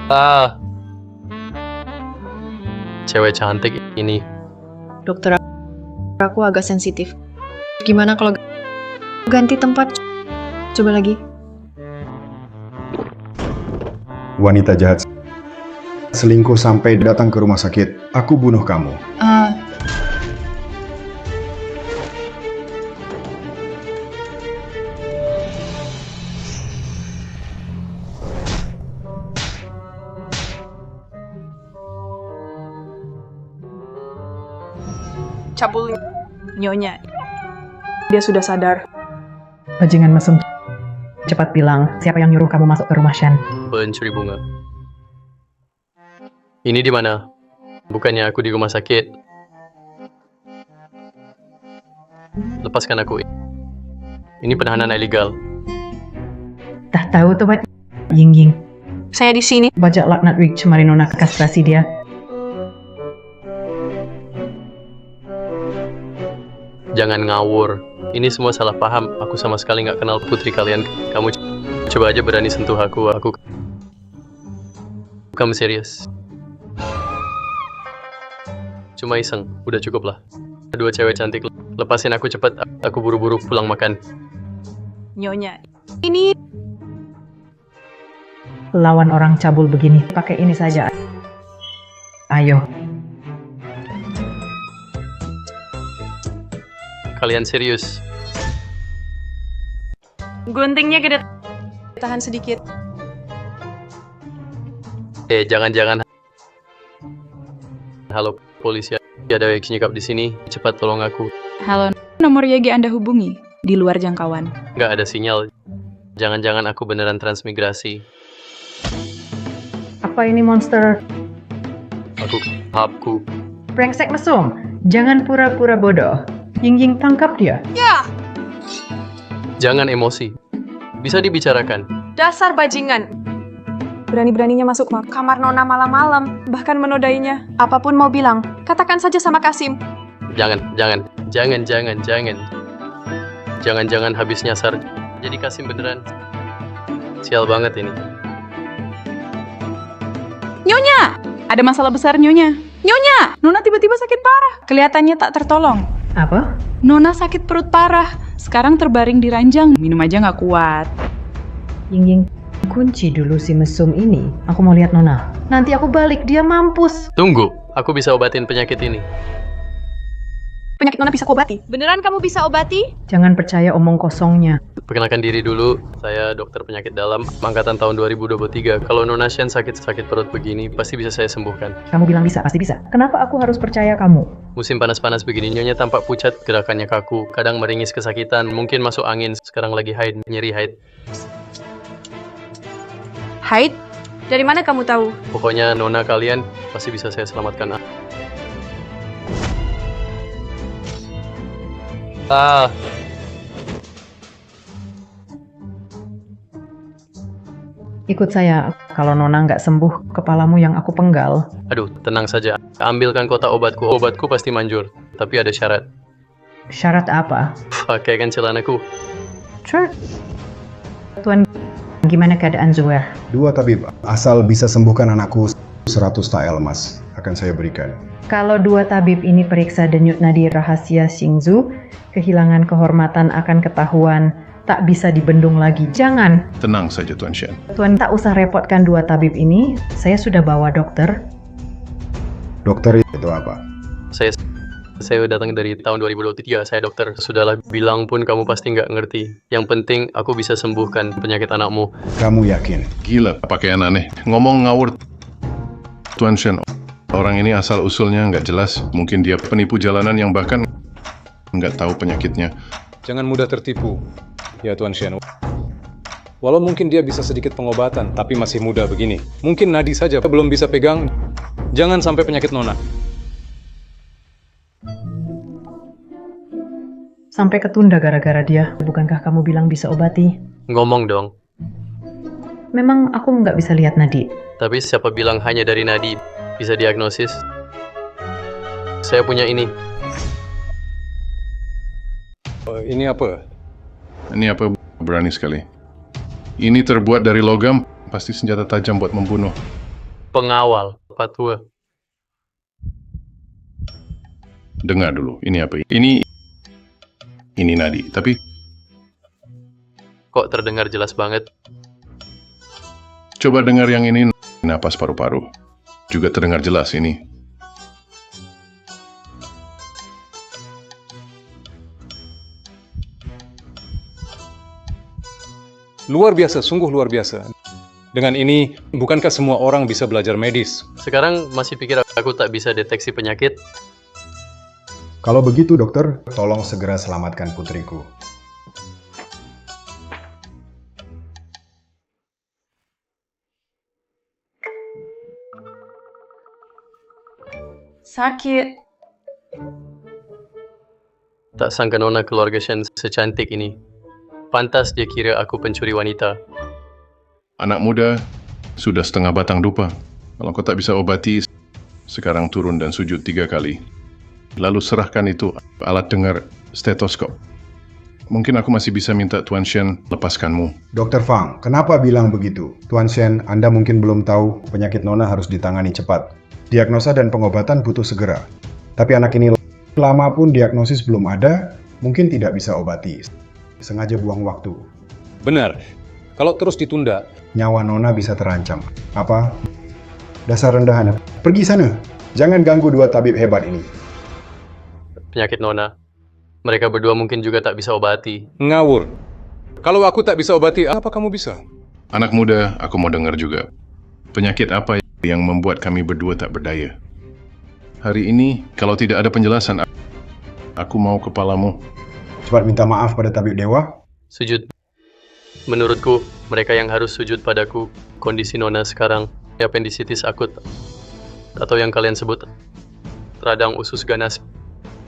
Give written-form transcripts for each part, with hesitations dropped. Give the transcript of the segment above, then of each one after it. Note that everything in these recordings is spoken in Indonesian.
Ah, cewek cantik ini. Dokter, aku agak sensitif. Gimana kalau ganti tempat? Coba lagi. Wanita jahat selingkuh sampai datang ke rumah sakit. Aku bunuh kamu. Cabul nyonya. Dia sudah sadar. Bajingan mesum. Cepat bilang, siapa yang nyuruh kamu masuk ke rumah Shan? Pencuri bunga. Ini di mana? Bukannya aku di rumah sakit. Lepaskan aku. Ini penahanan ilegal. Tak tahu tuh, Pak. Ying. Saya di sini. Bajak laknat Rich Marinona kastrasi dia. Jangan ngawur. Ini semua salah paham. Aku sama sekali nggak kenal putri kalian. Kamu coba aja berani sentuh aku. Kamu serius? Cuma iseng. Udah cukup lah. Dua cewek cantik. Lepasin aku cepat. Aku buru-buru pulang makan. Nyonya. Ini Lawan orang cabul begini, pakai ini saja. Ayo. Kalian serius? guntingnya gede. Tahan sedikit. Jangan. Halo, polisi. Ada X nyekap di sini. Cepat tolong aku. Halo, nomor YG Anda hubungi di luar jangkauan. Nggak ada sinyal. Jangan-jangan aku beneran transmigrasi. Apa ini monster? Hapku. Brengsek mesum. Jangan pura-pura bodoh. Ying tangkap dia. Jangan emosi. Bisa dibicarakan. Dasar bajingan. Berani-beraninya masuk kamar Nona malam-malam, bahkan menodainya. Apapun mau bilang, katakan saja sama Kasim. Jangan. Jangan habis nyasar. Jadi Kasim beneran. Sial banget ini. Nyonya! Ada masalah besar, Nyonya. Nyonya! Nona tiba-tiba sakit parah. Kelihatannya tak tertolong. Apa? Nona sakit perut parah. Sekarang terbaring di ranjang. Minum aja nggak kuat. Ying, kunci dulu si mesum ini. Aku mau lihat Nona. Nanti aku balik, dia mampus. Tunggu. Aku bisa obatin penyakit ini. Penyakit Nona bisa kuobati. Beneran kamu bisa obati? Jangan percaya omong kosongnya. Perkenalkan diri dulu. Saya dokter penyakit dalam. Angkatan tahun 2023. Kalau Nona Shen sakit perut begini, pasti bisa saya sembuhkan. Kamu bilang bisa, pasti bisa. Kenapa aku harus percaya kamu? Musim panas-panas begini, Nyonya tampak pucat, gerakannya kaku, kadang meringis kesakitan, mungkin masuk angin, sekarang lagi haid, nyeri haid. Haid? Dari mana kamu tahu? Pokoknya Nona kalian pasti bisa saya selamatkan. Ikut saya. Kalau Nona nggak sembuh, kepalamu yang aku penggal. Aduh, tenang saja. Ambilkan kotak obatku. Obatku pasti manjur. Tapi ada syarat. Syarat apa? Pakaikan celanaku. Sure. Tuan, gimana keadaan Zuer? 2 tabib asal bisa sembuhkan anakku 100 tael emas akan saya berikan. Kalau 2 tabib ini periksa denyut nadi rahasia Xingzu, kehilangan kehormatan akan ketahuan, tak bisa dibendung lagi. Jangan. Tenang saja Tuan Shen. Tuan tak usah repotkan 2 tabib ini. Saya sudah bawa dokter. Dokter itu apa? Saya datang dari tahun 2023. Saya dokter. Sudahlah, bilang pun kamu pasti nggak ngerti. Yang penting aku bisa sembuhkan penyakit anakmu. Kamu yakin? Gila, pakaian aneh. Ngomong ngawur. Tuan Shen, orang ini asal usulnya nggak jelas. Mungkin dia penipu jalanan yang bahkan nggak tahu penyakitnya. Jangan mudah tertipu, ya Tuan Shen. Walau mungkin dia bisa sedikit pengobatan, tapi masih muda begini. Mungkin nadi saja belum bisa pegang. Jangan sampai penyakit Nona. Sampai ketunda gara-gara dia. Bukankah kamu bilang bisa obati? Ngomong dong. Memang aku nggak bisa lihat nadi. Tapi siapa bilang hanya dari nadi bisa diagnosis? Saya punya ini. Ini apa? Ini apa? Berani sekali. Ini terbuat dari logam, pasti senjata tajam buat membunuh. pengawal, patua. Dengar dulu, ini apa? Ini nadi, tapi Kok terdengar jelas banget? coba dengar yang ini, napas paru-paru. Juga terdengar jelas ini. Luar biasa, sungguh luar biasa. Dengan ini, bukankah semua orang bisa belajar medis? Sekarang masih pikir aku tak bisa deteksi penyakit? Kalau begitu dokter, tolong segera selamatkan putriku. Sakit. Tak sangka Nona keluarga Shen secantik ini. Pantas dia kira aku pencuri wanita. Anak muda sudah setengah batang dupa. Kalau kau tak bisa obati, sekarang turun dan sujud 3 kali. Lalu serahkan itu alat dengar stetoskop. Mungkin aku masih bisa minta Tuan Shen lepaskanmu. Dokter Fang, kenapa bilang begitu? Tuan Shen, Anda mungkin belum tahu penyakit Nona harus ditangani cepat. Diagnosa dan pengobatan butuh segera. Tapi anak ini lama pun diagnosis belum ada, mungkin tidak bisa obati. Sengaja buang waktu. Benar. Kalau terus ditunda, Nyawa Nona bisa terancam. Apa? Dasar rendahan. Pergi sana. Jangan ganggu 2 tabib hebat ini. Penyakit Nona. Mereka berdua mungkin juga tak bisa obati. ngawur. Kalau aku tak bisa obati, apa kamu bisa? Anak muda, aku mau dengar juga. Penyakit apa yang membuat kami berdua tak berdaya? Hari ini, kalau tidak ada penjelasan, aku mau kepalamu. Cepat minta maaf pada tabib dewa. Sujud. Menurutku, mereka yang harus sujud padaku, kondisi Nona sekarang, appendicitis akut, atau yang kalian sebut, radang usus ganas,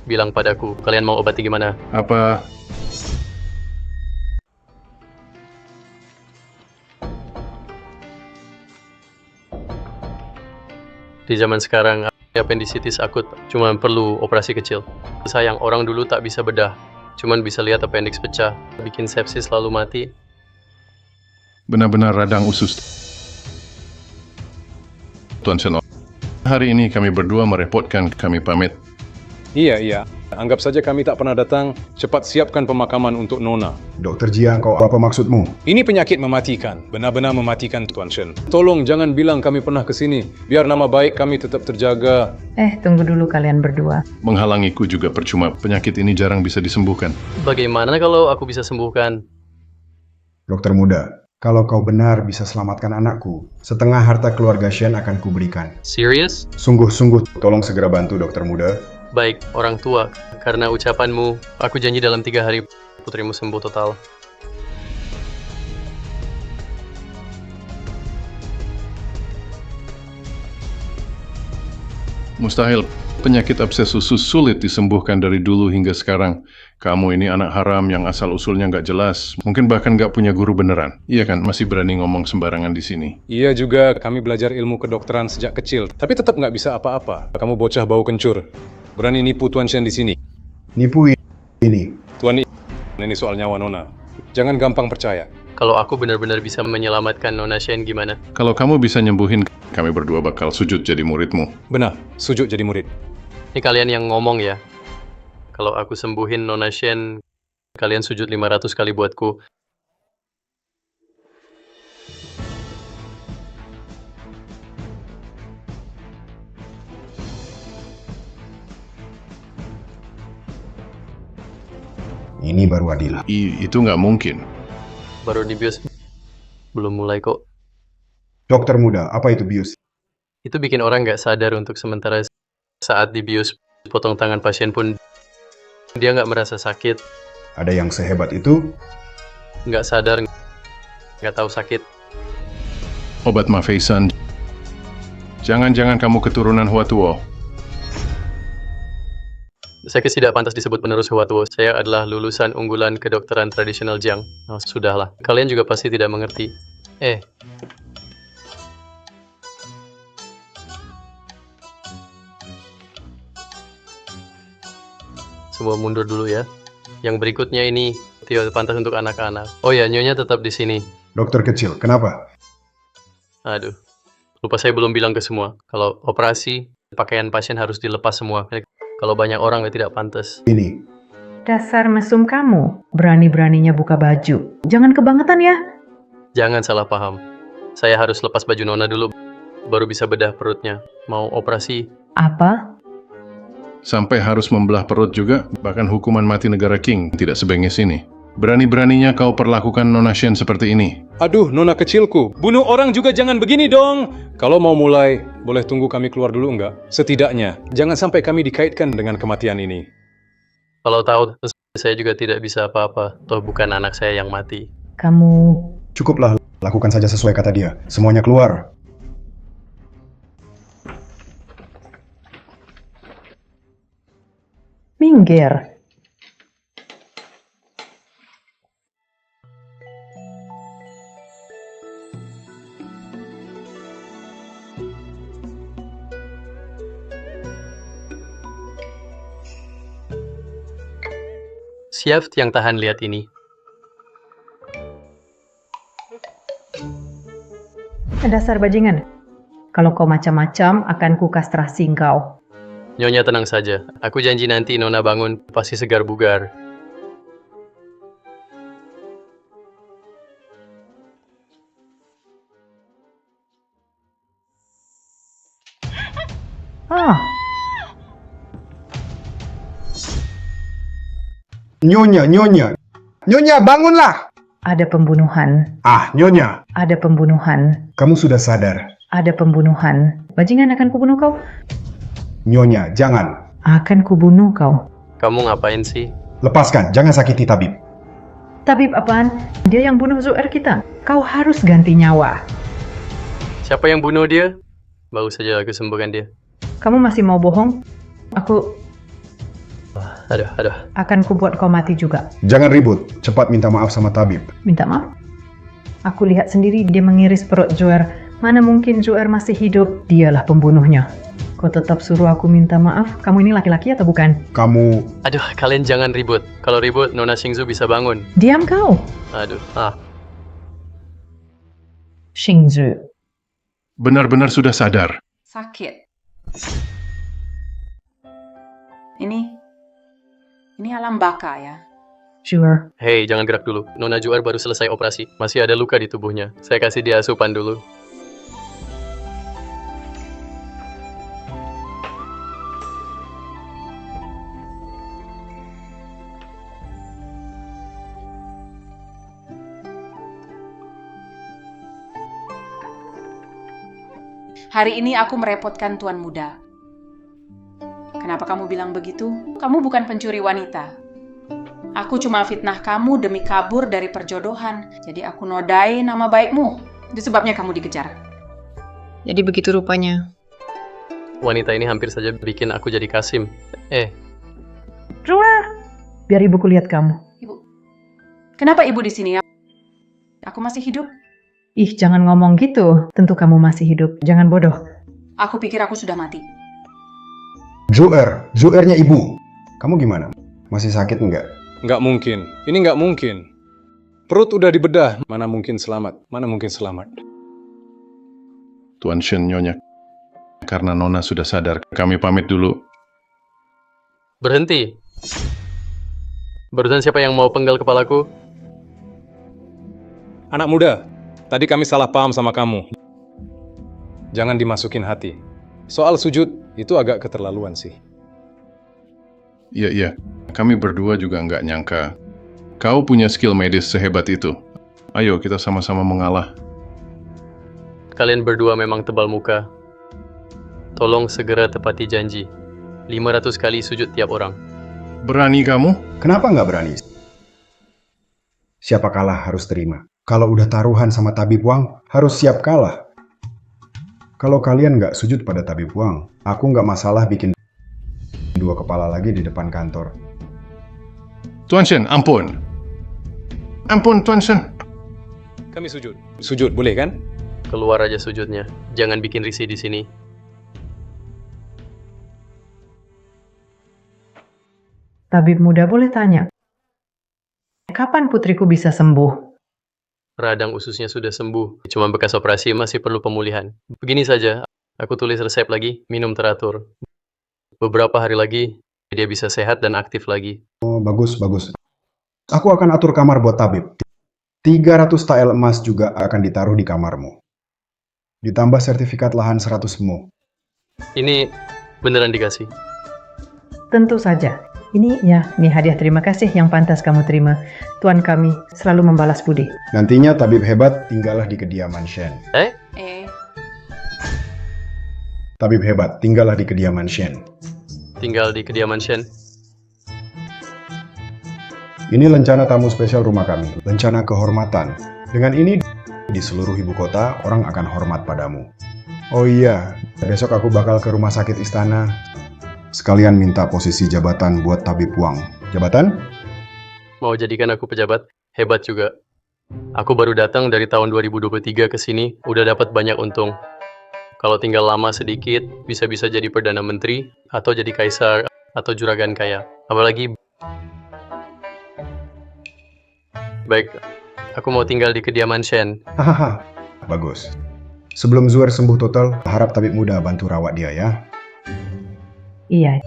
bilang padaku, kalian mau obati gimana? Apa Di zaman sekarang, appendicitis akut cuma perlu operasi kecil. Sayang, orang dulu tak bisa bedah, cuman bisa lihat appendix pecah, bikin sepsis lalu mati. benar-benar radang usus? Tuan Shen, hari ini kami berdua merepotkan, kami pamit. Iya. Anggap saja kami tak pernah datang. Cepat siapkan pemakaman untuk Nona. Dokter Jia, kau apa maksudmu? Ini penyakit mematikan. Benar-benar mematikan, Tuan Shen. Tolong jangan bilang kami pernah ke sini. Biar nama baik kami tetap terjaga. Tunggu dulu kalian berdua. Menghalangiku juga percuma, penyakit ini jarang bisa disembuhkan. Bagaimana kalau aku bisa sembuhkan? Dokter muda, kalau kau benar bisa selamatkan anakku, setengah harta keluarga Shen akan kuberikan. Serius? Sungguh-sungguh, tolong segera bantu dokter muda. Baik, orang tua. Karena ucapanmu, aku janji dalam 3 hari putrimu sembuh total. Mustahil, penyakit abses usus sulit disembuhkan dari dulu hingga sekarang. Kamu ini anak haram yang asal-usulnya nggak jelas. Mungkin bahkan nggak punya guru beneran. Iya kan, masih berani ngomong sembarangan di sini. Iya juga, kami belajar ilmu kedokteran sejak kecil. Tapi tetap nggak bisa apa-apa. Kamu bocah bau kencur. Berani nipu Tuan Shen di sini. Nipu ini. Tuan, ini soal nyawa Nona. Jangan gampang percaya. Kalau aku benar-benar bisa menyelamatkan Nona Shen gimana? Kalau kamu bisa nyembuhin, kami berdua bakal sujud jadi muridmu. Benar, sujud jadi murid. Ini kalian yang ngomong ya. Kalau aku sembuhin Nona Shen, kalian sujud 500 kali buatku. Ini baru adil. Itu nggak mungkin. Baru dibius. Belum mulai kok. Dokter muda, apa itu bius? Itu bikin orang nggak sadar untuk sementara saat dibius potong tangan pasien pun dia nggak merasa sakit, Ada yang sehebat itu? nggak sadar, nggak tahu sakit. Obat Mafeisan. Jangan-jangan kamu keturunan Huatuo. Saya tidak pantas disebut penerus Huatuo. Saya adalah lulusan unggulan kedokteran tradisional Jiang. Oh, sudahlah. Kalian juga pasti tidak mengerti. Semua mundur dulu ya. Yang berikutnya ini tidak pantas untuk anak-anak. Oh ya, nyonya tetap di sini. Dokter kecil, kenapa? Aduh. Lupa saya belum bilang ke semua, kalau operasi, pakaian pasien harus dilepas semua. Kalau banyak orang tidak pantas. Ini, Dasar mesum kamu, berani-beraninya buka baju. Jangan kebangetan ya. Jangan salah paham. Saya harus lepas baju Nona dulu, baru bisa bedah perutnya. Mau operasi, Apa? Sampai harus membelah perut juga, bahkan hukuman mati negara King tidak sebengis ini. Berani-beraninya kau perlakukan Nona Shen seperti ini. Aduh, Nona kecilku. Bunuh orang juga jangan begini dong. Kalau mau mulai, boleh tunggu kami keluar dulu enggak? Setidaknya, jangan sampai kami dikaitkan dengan kematian ini. kalau tahu saya juga tidak bisa apa-apa. Toh bukan anak saya yang mati. Kamu cukuplah, lakukan saja sesuai kata dia. Semuanya keluar. minggir. Siap yang tahan lihat ini. Dasar bajingan. Kalau kau macam-macam, akan ku kastrasi kau. Nyonya tenang saja. Aku janji nanti Nona bangun pasti segar bugar. Ah, Nyonya, bangunlah! ada pembunuhan. Ah, Nyonya, Ada pembunuhan. kamu sudah sadar. Ada pembunuhan. Bajingan, akan kubunuh kau. Nyonya, jangan. Akan kubunuh kau. Kamu ngapain sih? Lepaskan, jangan sakiti tabib. Tabib apaan? Dia yang bunuh Zuer kita. Kau harus ganti nyawa. Siapa yang bunuh dia? Baru saja aku sembuhkan dia. Kamu masih mau bohong? Aku Aduh. akan kubuat kau mati juga. Jangan ribut, cepat minta maaf sama tabib. Minta maaf? Aku lihat sendiri dia mengiris perut Zuer. Mana mungkin Zuer masih hidup? Dialah pembunuhnya. Kau tetap suruh aku minta maaf? Kamu ini laki-laki atau bukan? Kamu, Aduh, kalian jangan ribut. Kalau ribut, Nona Shingzu bisa bangun. Diam kau, Aduh, Shingzu. Benar-benar sudah sadar. Sakit. Ini alam baka ya. Zuer. Hei, jangan gerak dulu. Nona Juar baru selesai operasi. Masih ada luka di tubuhnya. Saya kasih dia asupan dulu. Hari ini aku merepotkan Tuan Muda. Kenapa kamu bilang begitu? Kamu bukan pencuri wanita. Aku cuma fitnah kamu demi kabur dari perjodohan. Jadi aku nodai nama baikmu. Itu sebabnya kamu dikejar. Jadi begitu rupanya. Wanita ini hampir saja bikin aku jadi Kasim. Zuer. Biar ibuku lihat kamu. Ibu, kenapa ibu di sini? Aku masih hidup. Ih, jangan ngomong gitu. Tentu kamu masih hidup. Jangan bodoh. Aku pikir aku sudah mati. Zuernya ibu. Kamu gimana? Masih sakit enggak? Nggak mungkin. Ini nggak mungkin. Perut udah dibedah. Mana mungkin selamat? Mana mungkin selamat? Tuan Shen, Nyonya. Karena Nona sudah sadar, kami pamit dulu. Berhenti. Barusan siapa yang mau penggal kepalaku? Anak muda, tadi kami salah paham sama kamu. Jangan dimasukin hati. Soal sujud, itu agak keterlaluan sih. Iya. Kami berdua juga nggak nyangka. Kau punya skill medis sehebat itu. Ayo, kita sama-sama mengalah. Kalian berdua memang tebal muka. Tolong segera tepati janji. 500 kali sujud tiap orang. Berani kamu? Kenapa nggak berani? Siapa kalah harus terima. Kalau udah taruhan sama tabib Wang, harus siap kalah. Kalau kalian nggak sujud pada tabib Wang, aku nggak masalah bikin 2 kepala lagi di depan kantor. Tuan Shen, ampun. Ampun, Tuan Shen. Kami sujud. Sujud, boleh kan? Keluar aja sujudnya. Jangan bikin risih di sini. Tabib muda boleh tanya. Kapan putriku bisa sembuh? Radang ususnya sudah sembuh, cuma bekas operasi masih perlu pemulihan. Begini saja, aku tulis resep lagi, minum teratur. Beberapa hari lagi, dia bisa sehat dan aktif lagi. Oh, bagus, bagus. Aku akan atur kamar buat tabib. 300 tael emas juga akan ditaruh di kamarmu. Ditambah sertifikat lahan 100 mo. Ini beneran dikasih. Tentu saja. Ini hadiah terima kasih yang pantas kamu terima. Tuan kami selalu membalas budi. Nantinya tabib hebat tinggallah di kediaman Shen. Tabib hebat tinggallah di kediaman Shen. Tinggal di kediaman Shen. Ini lencana tamu spesial rumah kami, lencana kehormatan. Dengan ini, di seluruh ibu kota, orang akan hormat padamu. Oh iya, besok aku bakal ke rumah sakit istana. Sekalian minta posisi jabatan buat tabib Wang. Jabatan? Mau jadikan aku pejabat? Hebat juga. Aku baru datang dari tahun 2023 ke sini, udah dapat banyak untung. Kalau tinggal lama sedikit, bisa-bisa jadi Perdana Menteri, atau jadi Kaisar, atau juragan kaya. Apalagi... Baik, aku mau tinggal di kediaman Shen. Hahaha, bagus. Sebelum Zuer sembuh total, harap tabib muda bantu rawat dia ya. Iya.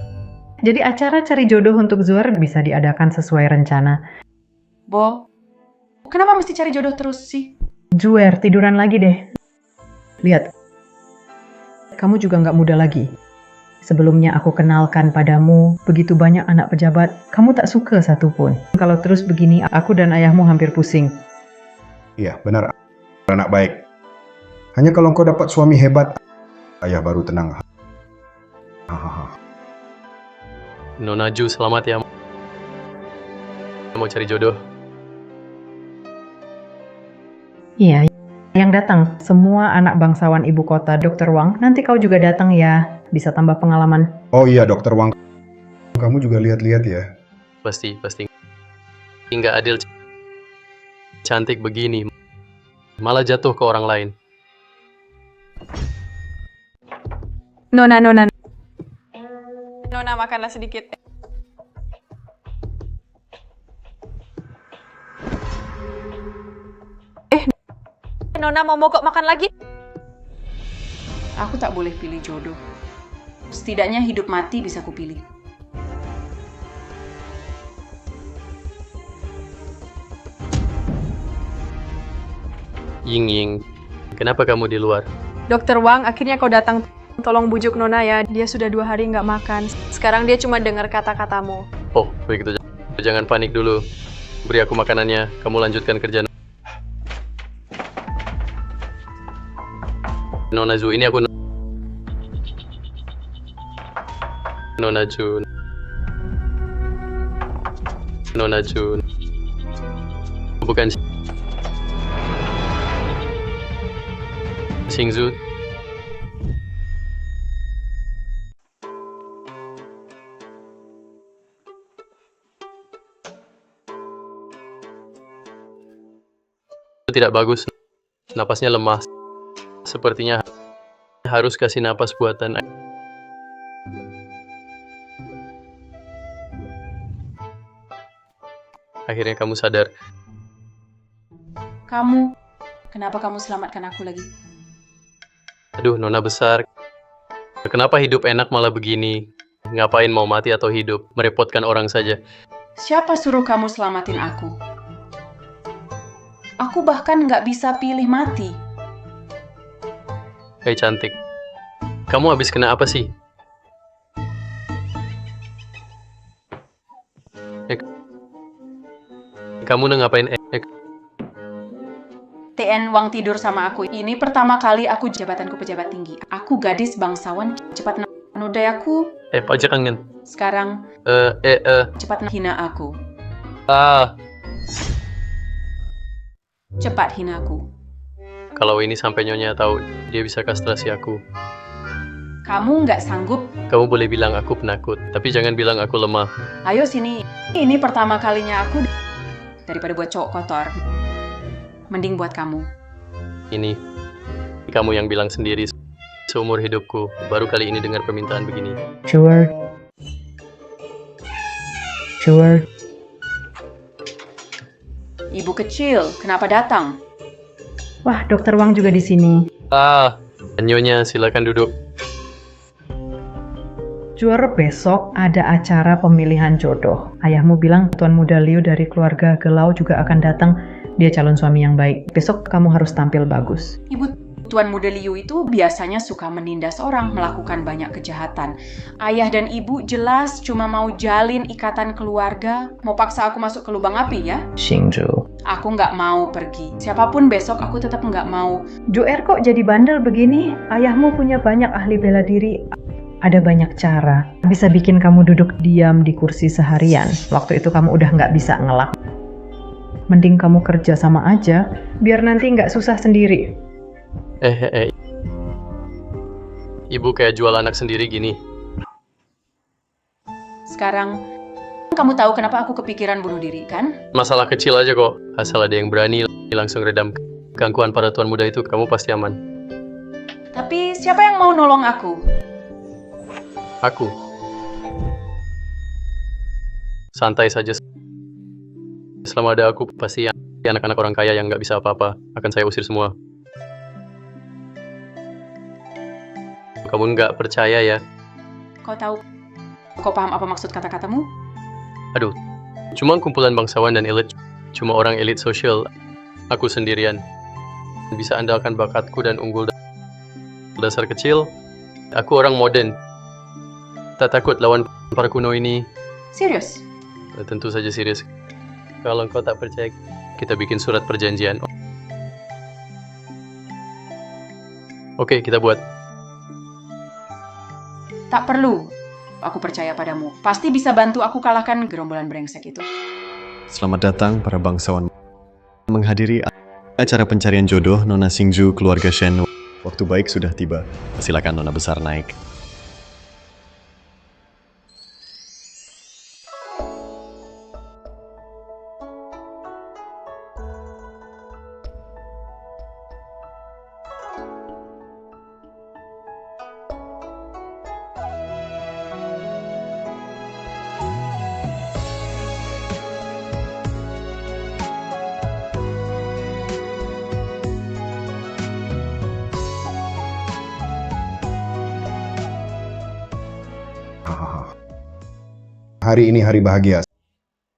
Jadi acara cari jodoh untuk Zuer bisa diadakan sesuai rencana. Bo, kenapa mesti cari jodoh terus sih? Zuer, tiduran lagi deh. Lihat, kamu juga nggak muda lagi. Sebelumnya aku kenalkan padamu begitu banyak anak pejabat, kamu tak suka satupun. Kalau terus begini, aku dan ayahmu hampir pusing. Iya, benar. Anak baik. Hanya kalau engkau dapat suami hebat, ayah baru tenang. Hahaha. Nona Ju, selamat ya. Mau cari jodoh. Iya, yang datang semua anak bangsawan ibu kota Dr. Wang, nanti kau juga datang ya. Bisa tambah pengalaman. Oh iya, Dokter Wang. Kamu juga lihat-lihat ya. Pasti. Nggak adil cantik begini. Malah jatuh ke orang lain. Nona, makanlah sedikit. Nona mau mogok makan lagi? Aku tak boleh pilih jodoh. Setidaknya hidup mati bisa kupilih. Ying, kenapa kamu di luar? Dokter Wang, akhirnya kau datang. Tolong bujuk Nona ya, dia sudah 2 hari nggak makan. Sekarang dia cuma dengar kata-katamu. Oh, begitu. Jangan panik dulu. Beri aku makanannya, kamu lanjutkan kerjaan. Nona Zu, ini aku... Nona Jun. Bukan Xingzu. Tidak bagus. Napasnya lemah. Sepertinya harus kasih napas buatan. Akhirnya kamu sadar. Kenapa kamu selamatkan aku lagi? Aduh, Nona besar. Kenapa hidup enak malah begini? Ngapain mau mati atau hidup? Merepotkan orang saja. Siapa suruh kamu selamatin aku? Aku bahkan nggak bisa pilih mati. Hei cantik, kamu habis kena apa sih? Kamu udah ngapain? TN Wang tidur sama aku. Ini pertama kali aku jabatanku pejabat tinggi. Aku gadis bangsawan, cepat nodai aku. Pajak kangen. Sekarang cepat hina aku. Cepat hina aku. Kalau ini sampai Nyonya tahu, dia bisa kastrasi aku. Kamu nggak sanggup. Kamu boleh bilang aku penakut, tapi jangan bilang aku lemah. Ayo sini. Ini pertama kalinya aku daripada buat cowok kotor. Mending buat kamu. Ini kamu yang bilang sendiri. Seumur hidupku, baru kali ini dengar permintaan begini. Sure. Ibu kecil, kenapa datang? Wah, Dokter Wang juga di sini. Ah, Nyonya, silakan duduk. Juara besok ada acara pemilihan jodoh. Ayahmu bilang Tuan Muda Liu dari keluarga Gelau juga akan datang. Dia calon suami yang baik. Besok kamu harus tampil bagus. Ibu Tuan Muda Liu itu biasanya suka menindas orang, melakukan banyak kejahatan. Ayah dan ibu jelas cuma mau jalin ikatan keluarga, mau paksa aku masuk ke lubang api ya. Xingzhu. Aku nggak mau pergi. Siapapun besok aku tetap nggak mau. Joer kok jadi bandel begini? Ayahmu punya banyak ahli bela diri. Ada banyak cara. Bisa bikin kamu duduk diam di kursi seharian. Waktu itu kamu udah nggak bisa ngelak. Mending kamu kerja sama aja, biar nanti nggak susah sendiri. Ibu kayak jual anak sendiri gini. Sekarang, kamu tahu kenapa aku kepikiran bunuh diri, kan? Masalah kecil aja kok. Asal ada yang berani langsung redam gangguan para tuan muda itu, kamu pasti aman. Tapi siapa yang mau nolong aku? Aku. Santai saja. Selama ada aku, pasti anak-anak orang kaya yang nggak bisa apa-apa akan saya usir semua. Kamu nggak percaya ya? Kau tahu? Kau paham apa maksud kata-katamu? Aduh, cuma kumpulan bangsawan dan elit. Cuma orang elit sosial. Aku sendirian. Bisa andalkan bakatku dan unggul dasar kecil. Aku orang modern. Tak takut lawan para kuno ini. Serius? Tentu saja serius. Kalau engkau tak percaya, kita bikin surat perjanjian. Oke, kita buat. Tak perlu. Aku percaya padamu. Pasti bisa bantu aku kalahkan gerombolan brengsek itu. Selamat datang para bangsawan menghadiri acara pencarian jodoh Nona Xingzhu keluarga Shen. Waktu baik sudah tiba. Silakan Nona besar naik. Hari ini hari bahagia.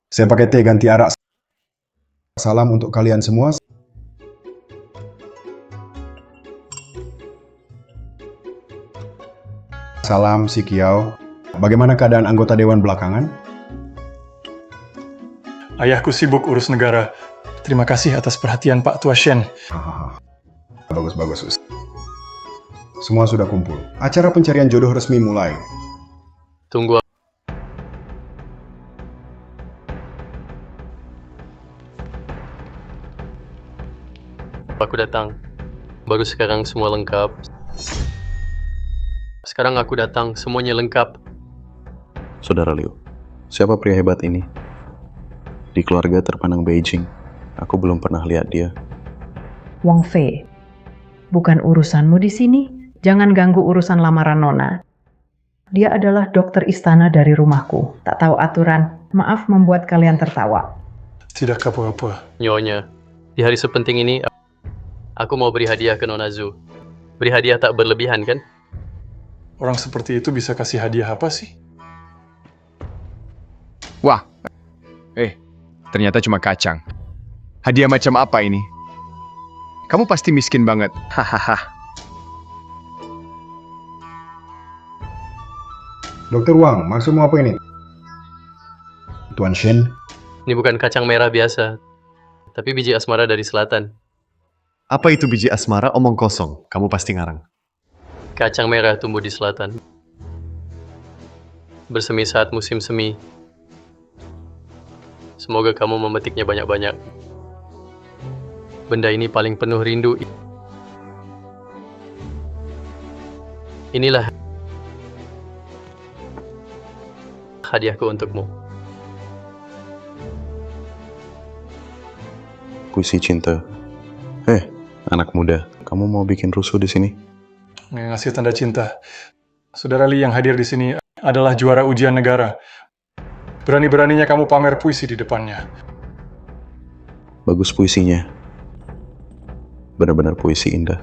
Saya pakai teh ganti arak. Salam untuk kalian semua. Salam si Kiao. Bagaimana keadaan anggota dewan belakangan? Ayahku sibuk urus negara. Terima kasih atas perhatian Pak Tua Shen. Bagus. Semua sudah kumpul. Acara pencarian jodoh resmi mulai. Tunggu. Aku datang. Baru sekarang semua lengkap. Sekarang aku datang, semuanya lengkap. Saudara Liu, siapa pria hebat ini? Di keluarga terpandang Beijing, aku belum pernah lihat dia. Wang Fei, bukan urusanmu di sini. Jangan ganggu urusan lamaran Nona. Dia adalah dokter istana dari rumahku. Tak tahu aturan. Maaf membuat kalian tertawa. Tidak apa-apa. Nyonya, di hari sepenting ini, aku mau beri hadiah ke Nona Zhu. Beri hadiah tak berlebihan, kan? Orang seperti itu bisa kasih hadiah apa sih? Wah, ternyata cuma kacang. Hadiah macam apa ini? Kamu pasti miskin banget. Hahaha. Dokter Wang, maksudmu apa ini? Tuan Shen? Ini bukan kacang merah biasa, tapi biji asmara dari selatan. Apa itu biji asmara? Omong kosong. Kamu pasti ngarang. Kacang merah tumbuh di selatan. Bersemi saat musim semi. Semoga kamu memetiknya banyak-banyak. Benda ini paling penuh rindu. Inilah hadiahku untukmu. Puisi cinta. Anak muda, kamu mau bikin rusuh di sini? Ngasih tanda cinta. Saudara Li yang hadir di sini adalah juara ujian negara. Berani-beraninya kamu pamer puisi di depannya. Bagus puisinya. Benar-benar puisi indah.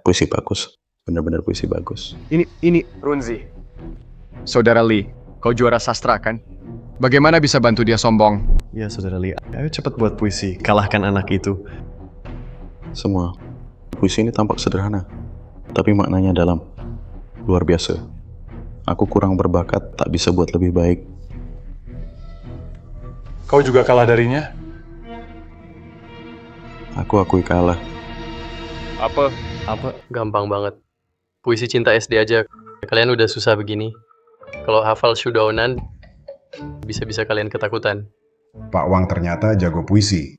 Puisi bagus. Benar-benar puisi bagus. Ini Runzi. Saudara Lee, kau juara sastra kan? Bagaimana bisa bantu dia sombong? Ya, Saudara Lee, ayo cepat buat puisi. Kalahkan anak itu. Semua puisi ini tampak sederhana, tapi maknanya dalam. Luar biasa. Aku kurang berbakat, tak bisa buat lebih baik. Kau juga kalah darinya? Aku akui kalah. Apa? Gampang banget. Puisi cinta SD aja, kalian udah susah begini. Kalau hafal Shudaunan, bisa-bisa kalian ketakutan. Pak Wang ternyata jago puisi.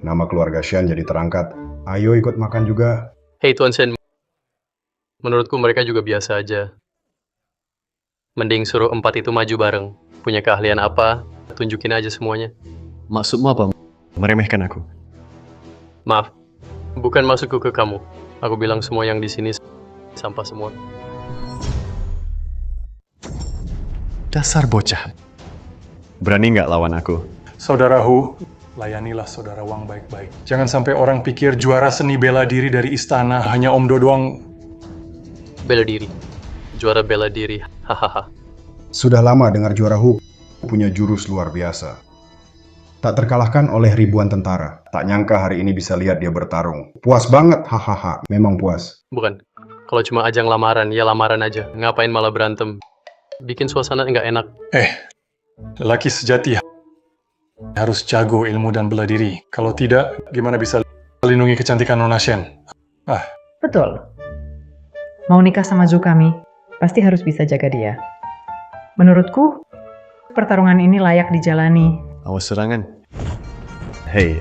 Nama keluarga Shen jadi terangkat. Ayo ikut makan juga. Hei Tuan Shen, menurutku mereka juga biasa aja. Mending suruh 4 itu maju bareng. Punya keahlian apa, tunjukin aja semuanya. Maksudmu apa? Meremehkan aku? Maaf, bukan maksudku ke kamu. Aku bilang semua yang di sini sampah semua. Dasar bocah. Berani nggak lawan aku? Saudara Hu, layanilah Saudara Wang baik-baik. Jangan sampai orang pikir juara seni bela diri dari istana hanya Om Do doang. Bela diri. Juara bela diri. Hahaha. Sudah lama dengar juara Hu punya jurus luar biasa. Tak terkalahkan oleh ribuan tentara. Tak nyangka hari ini bisa lihat dia bertarung. Puas banget, hahaha. Memang puas. Bukan. Kalau cuma ajang lamaran, ya lamaran aja. Ngapain malah berantem? Bikin suasana nggak enak. Lelaki sejati harus jago ilmu dan bela diri. Kalau tidak, gimana bisa melindungi kecantikan Nona Shen? Betul. Mau nikah sama Zukami, pasti harus bisa jaga dia. Menurutku, pertarungan ini layak dijalani. Awas serangan. Hei.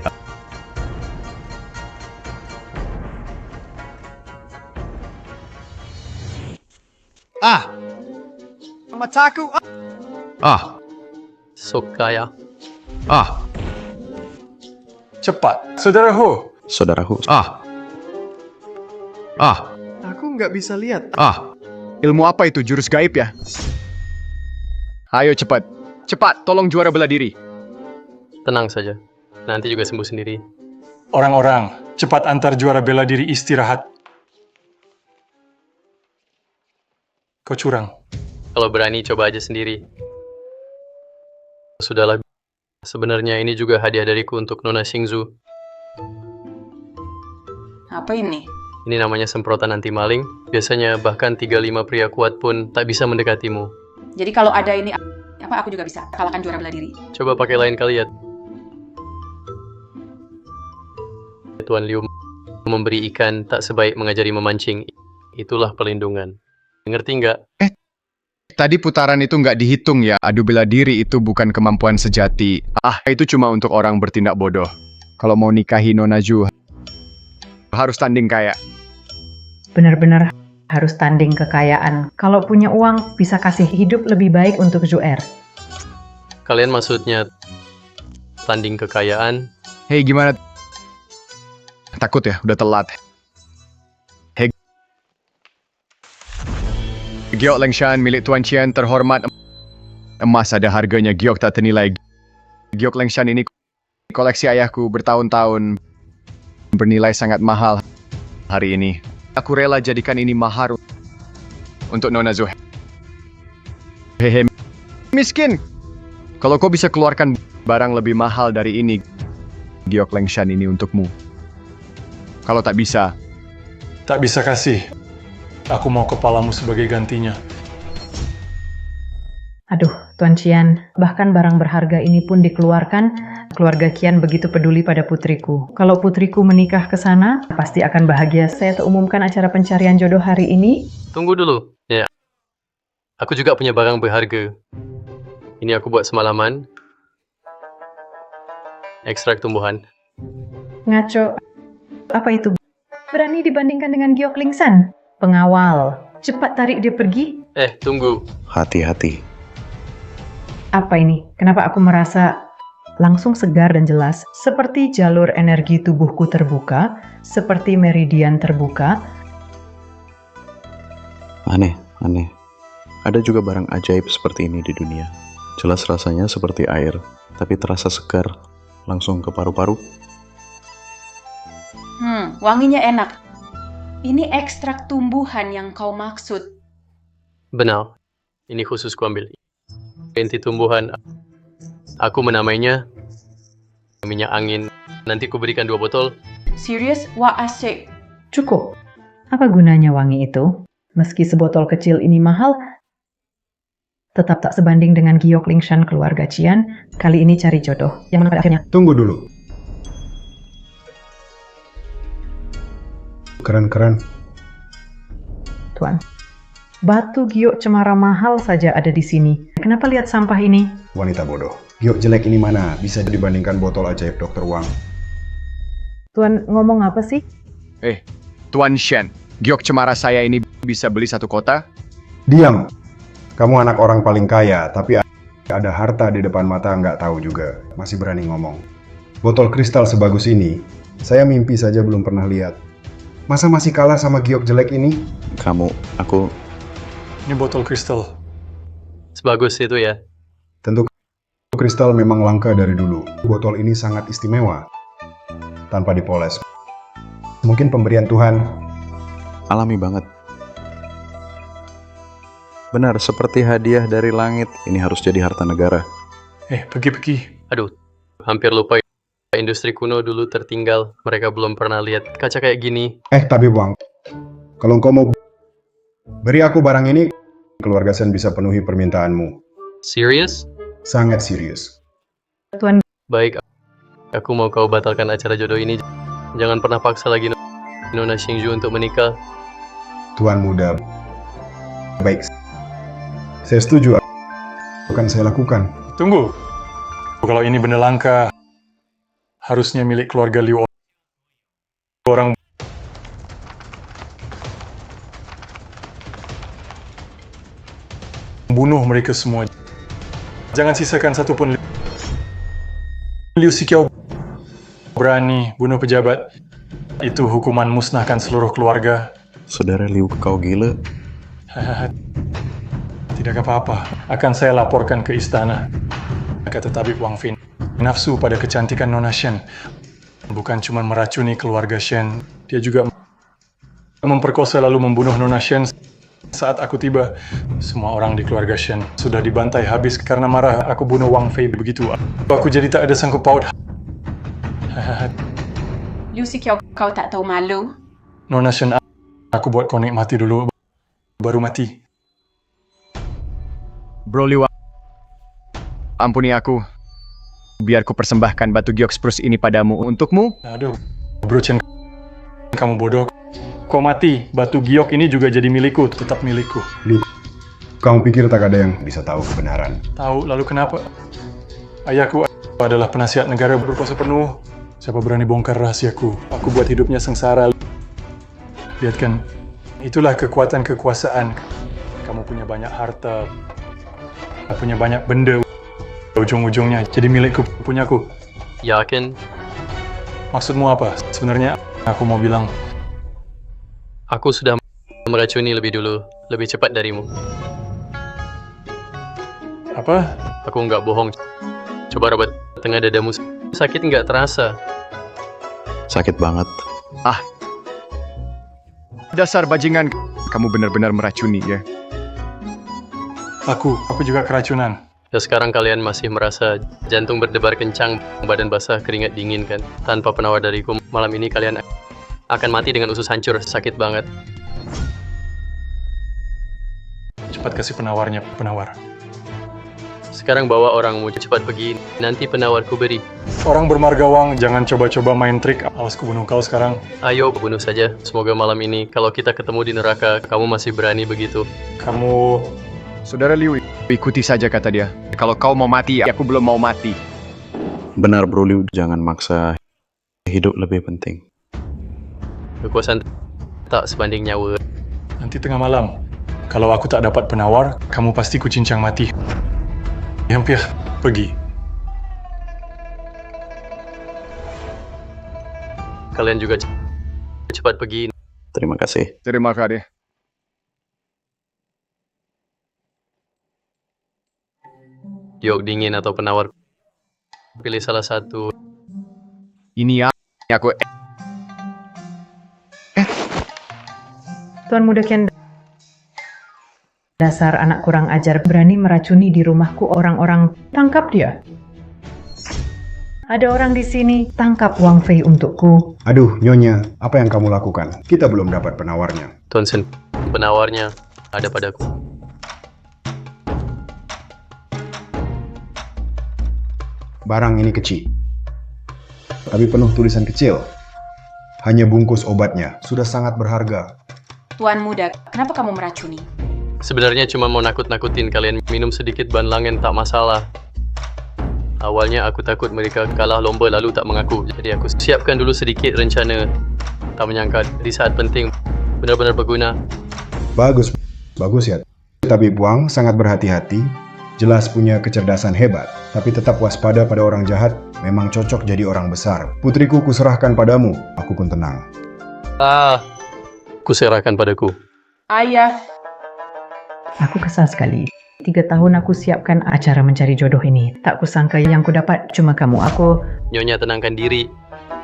Mataku. Sokaya. Cepat, Saudara Hu. Saudara Hu. Aku nggak bisa lihat. Ilmu apa itu? Jurus gaib ya? Ayo cepat. Cepat, tolong juara bela diri. Tenang saja. Nanti juga sembuh sendiri. Orang-orang, cepat antar juara bela diri istirahat. Kau curang. Kalau berani, coba aja sendiri. Sudahlah. Sebenarnya ini juga hadiah dariku untuk Nona Xingzhu. Apa ini? Ini namanya semprotan anti maling. Biasanya bahkan 3-5 pria kuat pun tak bisa mendekatimu. Jadi kalau ada ini, apa aku juga bisa kalahkan juara bela diri? Coba pakai lain kali ya. Tuan Liu memberi ikan tak sebaik mengajari memancing. Itulah perlindungan. Ngerti nggak? Tadi putaran itu nggak dihitung ya. Adu bela diri itu bukan kemampuan sejati. Itu cuma untuk orang bertindak bodoh. Kalau mau nikahi Nona Zhu, harus tanding kaya. Benar-benar harus tanding kekayaan. Kalau punya uang, bisa kasih hidup lebih baik untuk Zuer. Kalian maksudnya tanding kekayaan? Hei, gimana? Takut ya, udah telat. Hei, Giok Lengshan milik Tuan Qian terhormat. Emas ada harganya, Giok tak ternilai. Giok Lengshan ini koleksi ayahku bertahun-tahun. Bernilai sangat mahal hari ini. Aku rela jadikan ini mahar untuk Nona Zhu. Hehe, miskin. Kalau kau bisa keluarkan barang lebih mahal dari ini, Giok Lengshan ini untukmu. Kalau tak bisa, Tak bisa kasih. Aku mau kepalamu sebagai gantinya. Aduh, Tuan Qian, bahkan barang berharga ini pun dikeluarkan. Keluarga Qian begitu peduli pada putriku. Kalau putriku menikah ke sana, pasti akan bahagia. Saya umumkan acara pencarian jodoh hari ini. Tunggu dulu. Ya. Aku juga punya barang berharga. Ini aku buat semalaman. Ekstrak tumbuhan. Ngaco. Apa itu? Berani dibandingkan dengan Giok Lingsan? Pengawal. Cepat tarik dia pergi. Tunggu. Hati-hati. Apa ini? Kenapa aku merasa langsung segar dan jelas? Seperti jalur energi tubuhku terbuka, seperti meridian terbuka. Aneh. Ada juga barang ajaib seperti ini di dunia. Jelas rasanya seperti air, tapi terasa segar, langsung ke paru-paru. Wanginya enak. Ini ekstrak tumbuhan yang kau maksud. Benar. Ini khusus ku ambil. Inti tumbuhan. Aku menamainya minyak angin. Nanti ku berikan 2 botol. Serius? Wah, asik. Cukup. Apa gunanya wangi itu? Meski sebotol kecil ini mahal, tetap tak sebanding dengan giok Lingshan keluarga Qian. Kali ini cari jodoh. Yang mana pada akhirnya. Tunggu dulu. Keren-keren. Tuan, batu giok cemara mahal saja ada di sini. Kenapa lihat sampah ini? Wanita bodoh. Giok jelek ini mana bisa dibandingkan botol ajaib Dr. Wang? Tuan ngomong apa sih? Tuan Shen, giok cemara saya ini bisa beli 1 kota? Diam. Kamu anak orang paling kaya, tapi ada harta di depan mata nggak tahu juga. Masih berani ngomong. Botol kristal sebagus ini, saya mimpi saja belum pernah lihat. Masa masih kalah sama giok jelek ini? Aku... Ini botol kristal. Sebagus itu ya. Tentu kristal memang langka dari dulu. Botol ini sangat istimewa. Tanpa dipoles. Mungkin pemberian Tuhan. alami banget. Benar, seperti hadiah dari langit. Ini harus jadi harta negara. Pergi. Aduh, hampir lupa. Industri kuno dulu tertinggal. Mereka belum pernah lihat kaca kayak gini. Tapi Bang, kalau engkau mau beri aku barang ini, keluarga Sen bisa penuhi permintaanmu. Serius? Sangat serius. Tuan, Baik, aku mau kau batalkan acara jodoh ini. Jangan pernah paksa lagi Nona Xingju untuk menikah. Tuan muda. Baik. Saya setuju. Akan saya lakukan. Tunggu. Kalau ini benda langka, harusnya milik keluarga Liu. Orang bunuh mereka semua. Jangan sisakan satu pun. Liu Xiqiao berani bunuh pejabat. Itu hukuman musnahkan seluruh keluarga. Saudara Liu, kau gila? Tidak apa-apa. Akan saya laporkan ke istana. Kata tabib Wang Fin. Nafsu pada kecantikan Nona Shen. Bukan cuma meracuni keluarga Shen. Dia juga memperkosa lalu membunuh Nona Shen. Saat aku tiba, semua orang di keluarga Shen sudah dibantai habis karena marah aku bunuh Wang Fei begitu. Aku jadi tak ada sangkut paut. Liu Xiqiao, kau tak tahu malu? Nona Shen, aku buat kau nikmati dulu, baru mati. Bro Liu, ampuni aku. Biar ku persembahkan batu giok spruce ini padamu untukmu. Aduh, Bro Chen, kamu bodoh. Kau mati, batu giok ini juga jadi milikku, tetap milikku. Liu, kamu pikir tak ada yang bisa tahu kebenaran? Tahu, lalu kenapa? Ayahku adalah penasihat negara berkuasa penuh. Siapa berani bongkar rahasiaku? Aku buat hidupnya sengsara. Lihat kan, itulah kekuatan kekuasaan. Kamu punya banyak harta, punya banyak benda. Ujung-ujungnya jadi milikku, punyaku. Yakin? Maksudmu apa? Sebenarnya aku mau bilang, Aku sudah meracuni lebih dulu, lebih cepat darimu. apa? Aku nggak bohong. Coba rebut tengah dadamu. Sakit nggak terasa. Sakit banget. Dasar bajingan, kamu benar-benar meracuni ya. Aku juga keracunan. Dan sekarang kalian masih merasa jantung berdebar kencang, badan basah, keringat dingin kan? Tanpa penawar dariku, malam ini kalian akan mati dengan usus hancur, sakit banget. Cepat kasih penawarnya, penawar. Sekarang bawa orangmu, cepat pergi, nanti penawarku beri. Orang bermarga Wang, jangan coba-coba main trik. Awas ku bunuh kau sekarang. Ayo, bunuh saja. Semoga malam ini, kalau kita ketemu di neraka, kamu masih berani begitu. Kamu... Saudara Liu, ikuti saja kata dia. Kalau kau mau mati, aku belum mau mati. Benar Bro Liu, jangan maksa. Hidup lebih penting. Kekuasaan tak sebanding nyawa. Nanti tengah malam, kalau aku tak dapat penawar, kamu pasti kucincang mati. Hampir, pergi. Kalian juga cepat pergi. Terima kasih. Terima kasih. Giok dingin atau penawar. Pilih salah satu. Ini aku Tuan Muda Ken, dasar anak kurang ajar, berani meracuni di rumahku orang-orang. Tangkap dia. Ada orang di sini, tangkap Wang Fei untukku. Aduh, Nyonya, apa yang kamu lakukan? Kita belum dapat penawarnya. Tuan Shen, penawarnya ada padaku. Barang ini kecil, tapi penuh tulisan kecil. Hanya bungkus obatnya, sudah sangat berharga. Tuan Muda, kenapa kamu meracuni? Sebenarnya cuma mau nakut-nakutin kalian, minum sedikit ban langen tak masalah. Awalnya aku takut mereka kalah lomba lalu tak mengaku. Jadi aku siapkan dulu sedikit rencana. Tak menyangka di saat penting benar-benar berguna. Bagus ya. Tapi Buang sangat berhati-hati, jelas punya kecerdasan hebat, tapi tetap waspada pada orang jahat, memang cocok jadi orang besar. Putriku kuserahkan padamu, aku pun tenang. Kuserahkan padaku. Ayah, Aku kesal sekali. 3 tahun aku siapkan acara mencari jodoh ini. Tak kusangka yang ku dapat cuma kamu. Aku Nyonya tenangkan diri.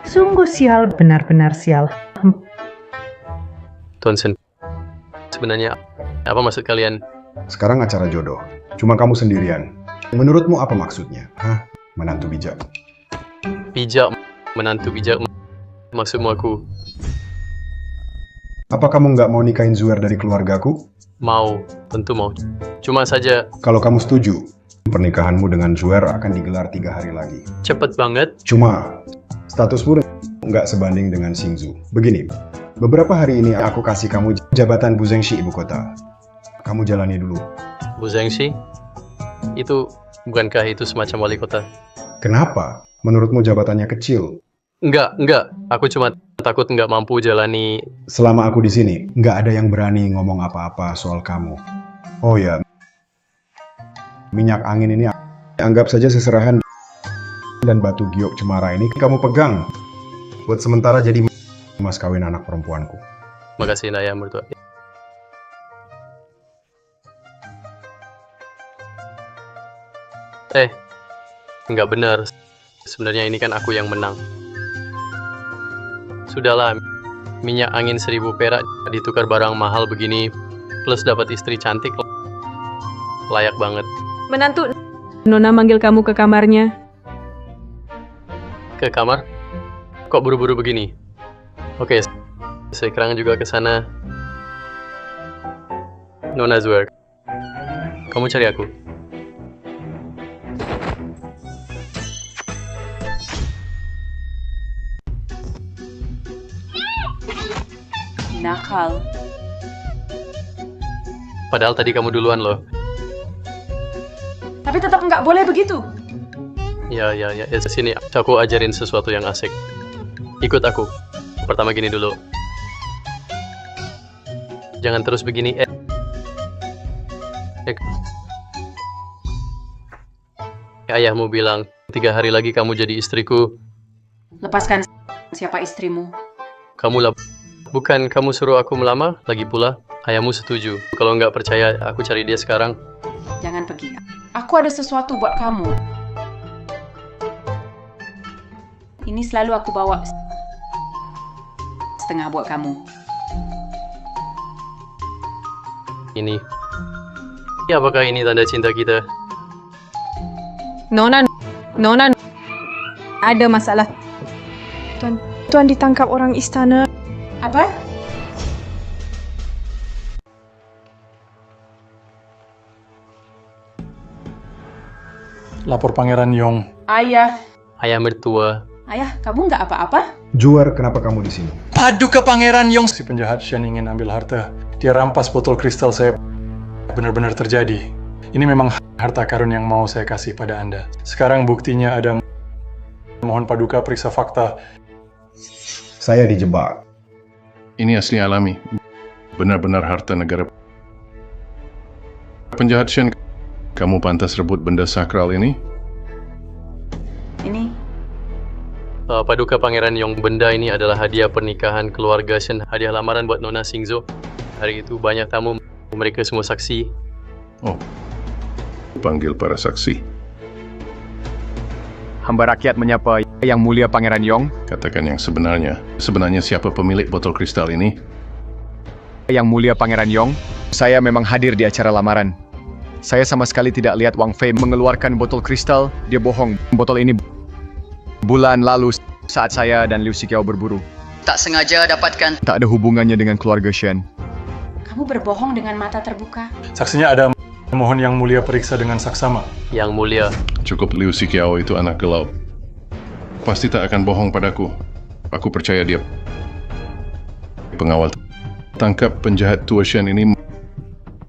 sungguh sial, benar-benar sial. Tuan Shen, sebenarnya apa maksud kalian? Sekarang acara jodoh, cuma kamu sendirian. Menurutmu apa maksudnya? Hah? Menantu bijak. Bijak, menantu bijak. Maksudmu aku? Apa kamu nggak mau nikahin Zuer dari keluargaku? Mau, tentu mau. Cuma saja Kalau kamu setuju, pernikahanmu dengan Zuer akan digelar 3 hari lagi. cepet banget. Cuma, statusmu nggak sebanding dengan Xingzu. Begini, beberapa hari ini aku kasih kamu jabatan Buzengshi ibu kota. Kamu jalani dulu. Bu Zhengxi, itu bukankah itu semacam wali kota? Kenapa? Menurutmu jabatannya kecil? Enggak. Aku cuma takut nggak mampu jalani. Selama aku di sini, nggak ada yang berani ngomong apa-apa soal kamu. Oh ya, minyak angin ini anggap saja seserahan, dan batu giok cemara ini kamu pegang buat sementara jadi mas kawin anak perempuanku. Makasih Naya mertua. Nggak benar. Sebenarnya ini kan aku yang menang. Sudahlah, minyak angin 1000 perak ditukar barang mahal begini, plus dapat istri cantik, layak banget. Menantu, Nona manggil kamu ke kamarnya. Ke kamar? Kok buru-buru begini? Oke, sekarang juga ke sana. Nona Zuer, kamu cari aku. nakal. Padahal tadi kamu duluan loh. Tapi tetap nggak boleh begitu. Ya, sini aku ajarin sesuatu yang asik. Ikut aku. Pertama gini dulu. Jangan terus begini. Ayahmu bilang 3 hari lagi kamu jadi istriku. Lepaskan siapa istrimu. Kamu lah. Bukan kamu suruh aku melamar, lagi pula ayahmu setuju. Kalau nggak percaya, aku cari dia sekarang. Jangan pergi. Aku ada sesuatu buat kamu. Ini selalu aku bawa setengah buat kamu. Ini. Ya, apakah ini tanda cinta kita? Nona, ada masalah. Tuan ditangkap orang istana. Apa? Lapor Pangeran Yong. Ayah. Ayah mertua. Ayah, kamu nggak apa-apa? Juar, kenapa kamu di sini? Padu ke Pangeran Yong. Si penjahat Shen ingin ambil harta. Dia rampas botol kristal saya. Benar-benar terjadi. Ini memang harta karun yang mau saya kasih pada Anda. Sekarang buktinya ada. Mohon Paduka periksa fakta. Saya dijebak. Ini asli alami. Benar-benar harta negara. Penjahat Shen, kamu pantas rebut benda sakral ini? Ini. Paduka Pangeran Yong, benda ini adalah hadiah pernikahan keluarga Shen, hadiah lamaran buat Nona Xingzu. Hari itu banyak tamu, mereka semua saksi. Oh, panggil para saksi. Hamba rakyat menyapa Yang Mulia Pangeran Yong. Katakan yang sebenarnya. Sebenarnya siapa pemilik botol kristal ini? Yang Mulia Pangeran Yong, saya memang hadir di acara lamaran. Saya sama sekali tidak lihat Wang Fei mengeluarkan botol kristal. Dia bohong. Botol ini bulan lalu saat saya dan Liu Xiqiao berburu. Tak sengaja dapatkan. Tak ada hubungannya dengan keluarga Shen. Kamu berbohong dengan mata terbuka. Saksinya ada, mohon Yang Mulia periksa dengan saksama. Yang mulia, Cukup Liu Xiqiao itu anak gelap. Pasti tak akan bohong padaku. Aku percaya dia. Pengawal, tangkap penjahat tua Shen ini,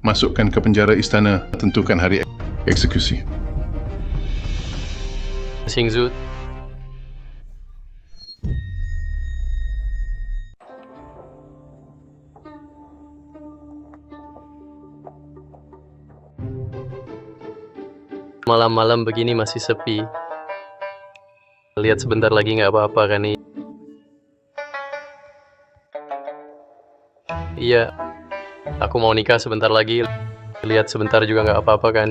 masukkan ke penjara istana, tentukan hari eksekusi. Xingzu, malam-malam begini masih sepi. Lihat sebentar lagi nggak apa-apa kan nih? Iya, aku mau nikah sebentar lagi. Lihat sebentar juga nggak apa-apa kan?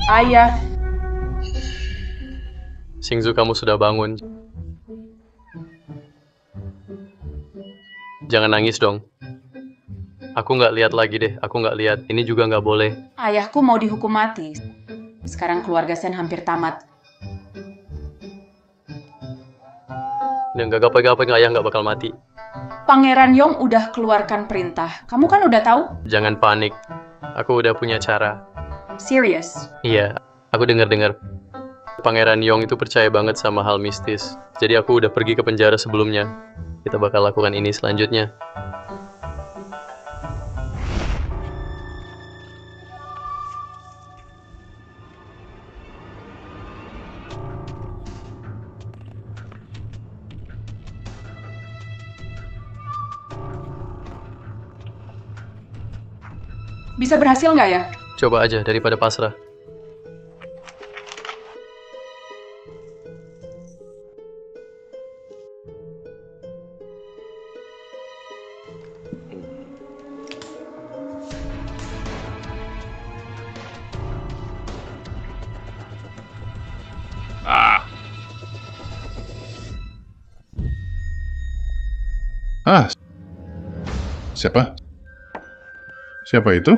Ayah, Xingzu, kamu sudah bangun. Jangan nangis dong. Aku nggak lihat lagi deh, aku nggak lihat. Ini juga nggak boleh. ayahku mau dihukum mati. Sekarang keluarga Shen hampir tamat. Dan nggak gapai-gapai ayah nggak bakal mati. Pangeran Yong udah keluarkan perintah. Kamu kan udah tahu? Jangan panik. Aku udah punya cara. Serius? Iya, aku dengar-dengar. Pangeran Yong itu percaya banget sama hal mistis. Jadi aku udah pergi ke penjara sebelumnya. Kita bakal lakukan ini selanjutnya. Bisa berhasil nggak ya? Coba aja daripada pasrah. Siapa? Siapa itu?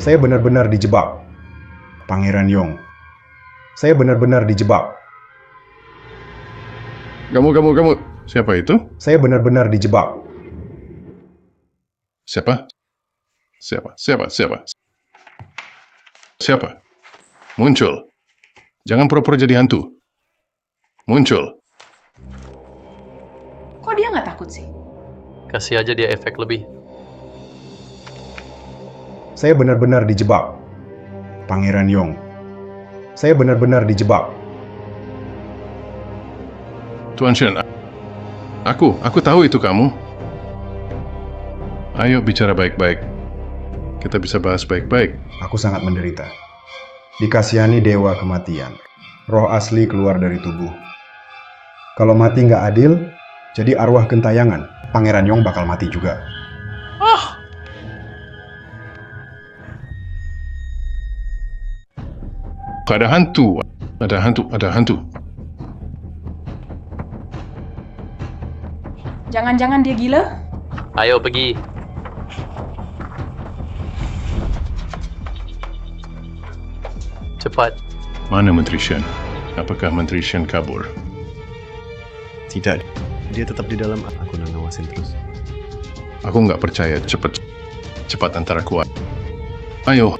Saya benar-benar dijebak. Pangeran Yong. Saya benar-benar dijebak. Kamu. Siapa itu? Saya benar-benar dijebak. Siapa? Muncul. Jangan pura-pura jadi hantu. Muncul. Kok dia nggak takut sih? Kasih aja dia efek lebih. Saya benar-benar dijebak. Pangeran Yong. Saya benar-benar dijebak. Tuan Shen, aku tahu itu kamu. Ayo bicara baik-baik. Kita bisa bahas baik-baik. Aku sangat menderita. Dikasihani dewa kematian. Roh asli keluar dari tubuh. Kalau mati nggak adil, jadi arwah gentayangan. Pangeran Yong bakal mati juga. Ada hantu. Jangan-jangan dia gila? Ayo pergi. Cepat. Mana Menteri Shen? Apakah Menteri Shen kabur? Tidak, dia tetap di dalam. Aku ngawasin terus. Aku nggak percaya. Cepat antara kuat. Ayo.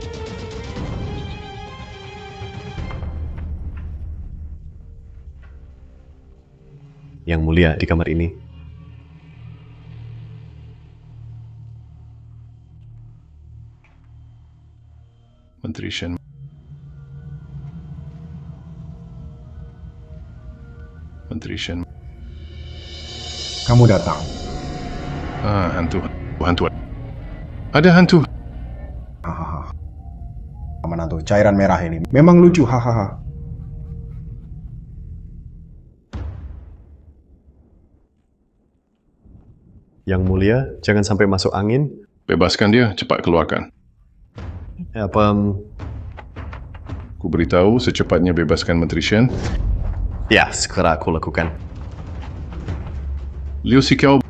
Yang Mulia di kamar ini. Menteri Shen. Kamu datang. Hantu. Ada hantu. Hahaha. Menantu cairan merah ini. Memang lucu, hahaha. Yang mulia, jangan sampai masuk angin. Bebaskan dia, cepat keluarkan. Ku beritahu secepatnya bebaskan Menteri Shen. Ya, segera aku lakukan. Liu Xiqiao,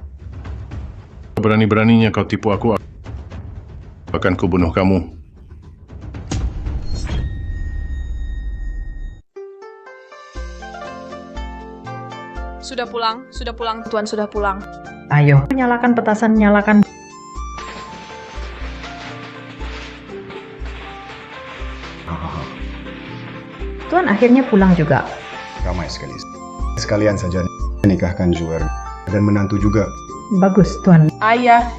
berani-beraninya kau tipu aku, akan kubunuh kamu. Sudah pulang, Tuan sudah pulang. Ayo, nyalakan petasan, nyalakan. Tuan akhirnya pulang juga. Ramai sekali. Sekalian saja nikahkan Zuer dan menantu juga. Bagus, Tuan. Ayah,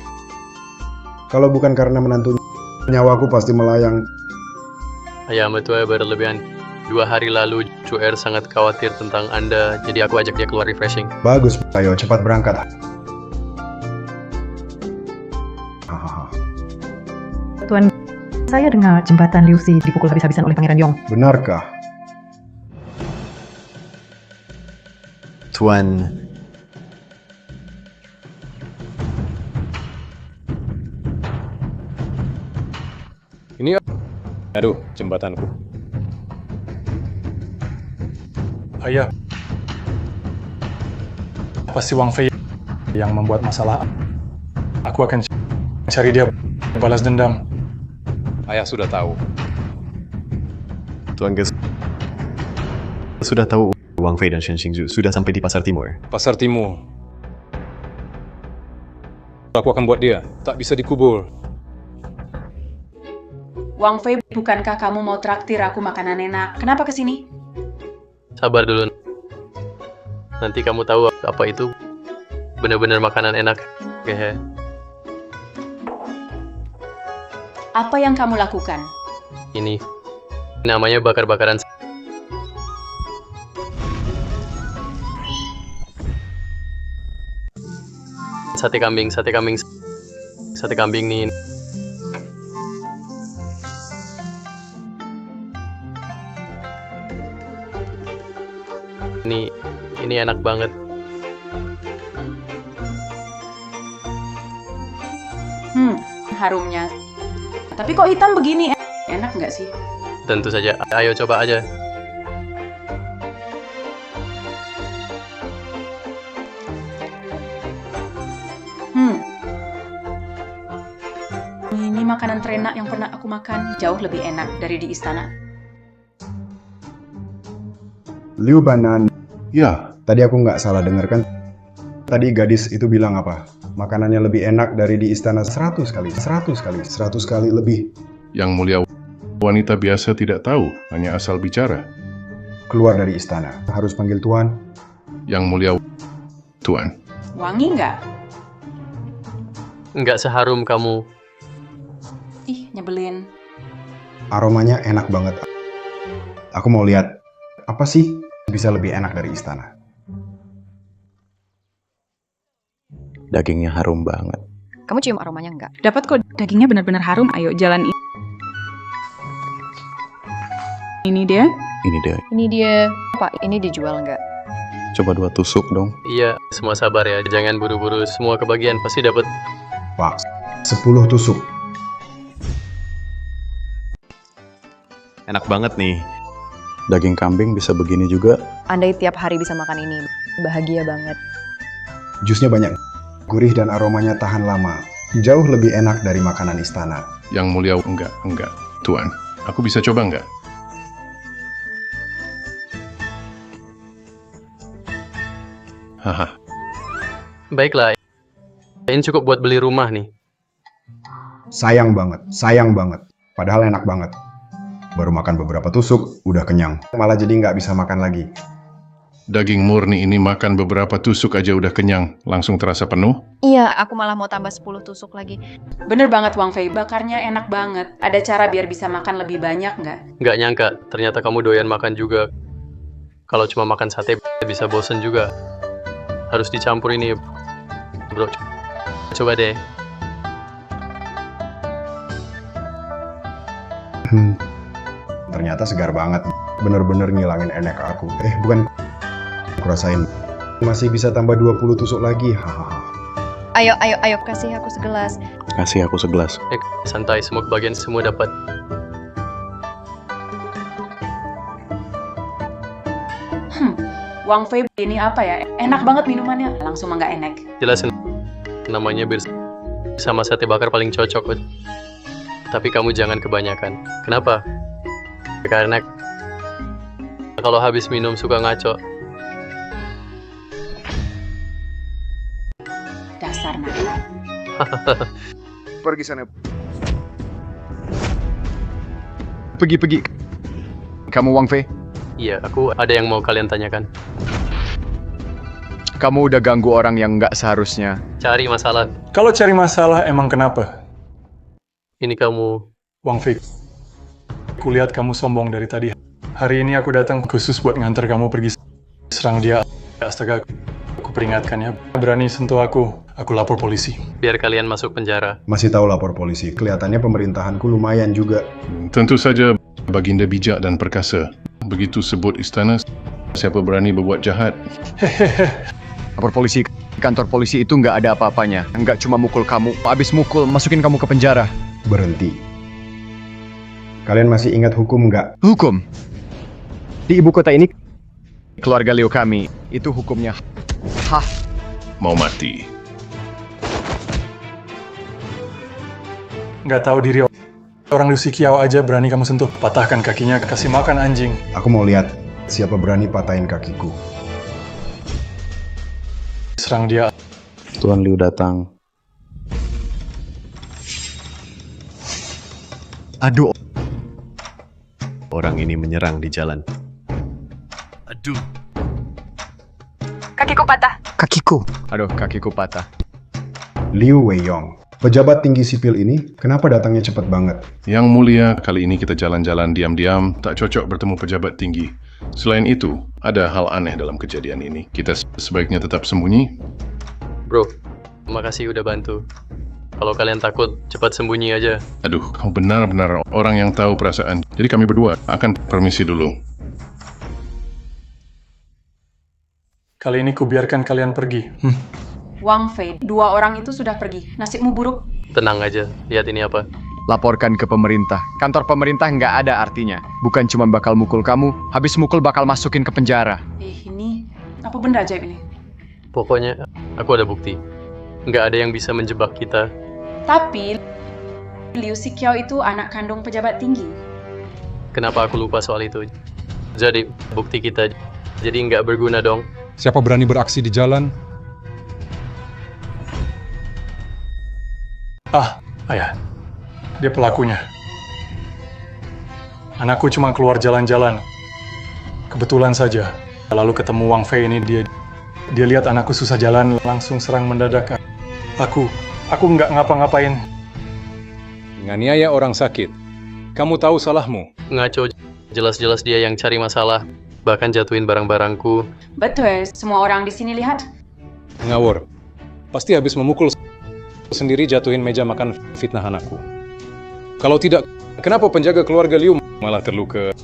Kalau bukan karena menantu, nyawaku pasti melayang. Ayah mertua berlebihan. 2 hari lalu, Zuer sangat khawatir tentang Anda, jadi aku ajak dia keluar refreshing. Bagus, ayo cepat berangkat. Tuan, saya dengar jembatan Liuxi dipukul habis-habisan oleh Pangeran Yong. Benarkah? Tuan, Ini, aduh, jembatanku. Ayah, pasti Wang Fei yang membuat masalah. Aku akan cari dia balas dendam. Ayah sudah tahu. Tuan Ges sudah tahu Wang Fei dan Shen Xingzhu sudah sampai di Pasar Timur. Pasar Timur. Aku akan buat dia tak bisa dikubur. Wang Fei, bukankah kamu mau traktir aku makanan enak? Kenapa kesini? Sabar dulu. Nanti kamu tahu apa itu benar-benar makanan enak. Hehe. Apa yang kamu lakukan? Ini namanya bakar-bakaran. Sate kambing nih. Ini enak banget. Harumnya. Tapi kok hitam begini? Enak nggak sih? Tentu saja. Ayo coba aja. Ini makanan terenak yang pernah aku makan. Jauh lebih enak dari di istana. Liu Banan, Ya, tadi aku nggak salah dengar kan? Tadi gadis itu bilang apa? Makanannya lebih enak dari di istana 100 kali lebih. Yang mulia wanita biasa tidak tahu, hanya asal bicara. Keluar dari istana, harus panggil tuan. Yang mulia Tuan. Wangi nggak? Nggak seharum kamu. Ih, nyebelin. Aromanya enak banget. Aku mau lihat, apa sih bisa lebih enak dari istana? Dagingnya harum banget. Kamu cium aromanya nggak? Dapat kok, dagingnya benar-benar harum. Ayo, jalan ini. Ini dia. Ini deh, Ini dia. Pak, ini dijual nggak? coba 2 tusuk dong. Iya, semua sabar ya. Jangan buru-buru. Semua kebagian pasti dapat. Pak, 10 tusuk. Enak banget nih. Daging kambing bisa begini juga. Andai tiap hari bisa makan ini, bahagia banget. Jusnya banyak, gurih dan aromanya tahan lama. Jauh lebih enak dari makanan istana. Yang mulia enggak. Tuan, aku bisa coba enggak? Haha, Baiklah. Ini cukup buat beli rumah nih. Sayang banget. Padahal enak banget. Baru makan beberapa tusuk, udah kenyang. Malah jadi nggak bisa makan lagi. daging murni ini makan beberapa tusuk aja udah kenyang, langsung terasa penuh. Iya, aku malah mau tambah 10 tusuk lagi. Bener banget Wang Fei, bakarnya enak banget. Ada cara biar bisa makan lebih banyak nggak? Nggak nyangka, ternyata kamu doyan makan juga. Kalau cuma makan sate, bisa bosen juga. Harus dicampur ini, bro. Coba deh. Ternyata segar banget. Bener-bener ngilangin enek aku. Bukan. Aku rasain. Masih bisa tambah 20 tusuk lagi. Hahaha. Ayo, kasih aku segelas. Kasih aku segelas. Santai, semua kebagian semua dapat. Wang Fei ini apa ya? Enak banget minumannya. Langsung nggak enak. Jelasin namanya sama sate bakar paling cocok. Tapi kamu jangan kebanyakan. Kenapa? Karena kalau habis minum suka ngaco. Dasar nak. Pergi sana. Pergi. Kamu Wang Fei? Iya, aku ada yang mau kalian tanyakan. Kamu udah ganggu orang yang nggak seharusnya. Cari masalah. Kalau cari masalah, emang kenapa? Ini kamu. Wang Fei, kulihat kamu sombong dari tadi. Hari ini aku datang khusus buat nganter kamu pergi serang dia. Astaga, aku peringatkan ya. Berani sentuh aku lapor polisi. Biar kalian masuk penjara. Masih tahu lapor polisi. Kelihatannya pemerintahanku lumayan juga. Tentu saja Baginda bijak dan perkasa. Begitu sebut istana, siapa berani berbuat jahat? Lapor polisi, kantor polisi itu nggak ada apa-apanya. Nggak cuma mukul kamu, abis mukul masukin kamu ke penjara. Berhenti. Kalian masih ingat hukum nggak? Hukum? Di ibu kota ini, keluarga Liu kami, itu hukumnya Mau mati. Nggak tahu diri orang Liu Xiqiao aja berani kamu sentuh. Patahkan kakinya, kasih makan anjing. Aku mau lihat siapa berani patahin kakiku. Serang dia. Tuan Liu datang. Aduh. Orang ini menyerang di jalan. Aduh. Kakiku patah. Kakiku. Aduh, kakiku patah. Liu Weiyong. Pejabat tinggi sipil ini, kenapa datangnya cepat banget? Yang mulia, kali ini kita jalan-jalan diam-diam, tak cocok bertemu pejabat tinggi. Selain itu, ada hal aneh dalam kejadian ini. Kita sebaiknya tetap sembunyi. Bro, makasih udah bantu. Kalau kalian takut, cepat sembunyi aja. Aduh, kau benar-benar orang yang tahu perasaan. Jadi kami berdua akan permisi dulu. Kali ini kubiarkan kalian pergi. Wang Fei, 2 orang itu sudah pergi. Nasibmu buruk. Tenang aja, lihat ini apa. Laporkan ke pemerintah. Kantor pemerintah nggak ada artinya. Bukan cuma bakal mukul kamu, habis mukul bakal masukin ke penjara. Ini apa benda ajaib ini? Pokoknya, aku ada bukti. Nggak ada yang bisa menjebak kita. Tapi Liu Xiqiao itu anak kandung pejabat tinggi. Kenapa aku lupa soal itu? Jadi, bukti kita jadi nggak berguna dong. Siapa berani beraksi di jalan? Ayah, dia pelakunya. Anakku cuma keluar jalan-jalan. Kebetulan saja. Lalu ketemu Wang Fei ini, dia lihat anakku susah jalan, langsung serang mendadak. Aku nggak ngapa-ngapain. Nganiaya orang sakit. Kamu tahu salahmu. Ngaco, jelas-jelas dia yang cari masalah. Bahkan jatuhin barang-barangku. Betul, semua orang di sini lihat. Ngawur. Pasti habis memukul sendiri jatuhin meja makan fitnah anakku. Kalau tidak, kenapa penjaga keluarga Liu malah terluka?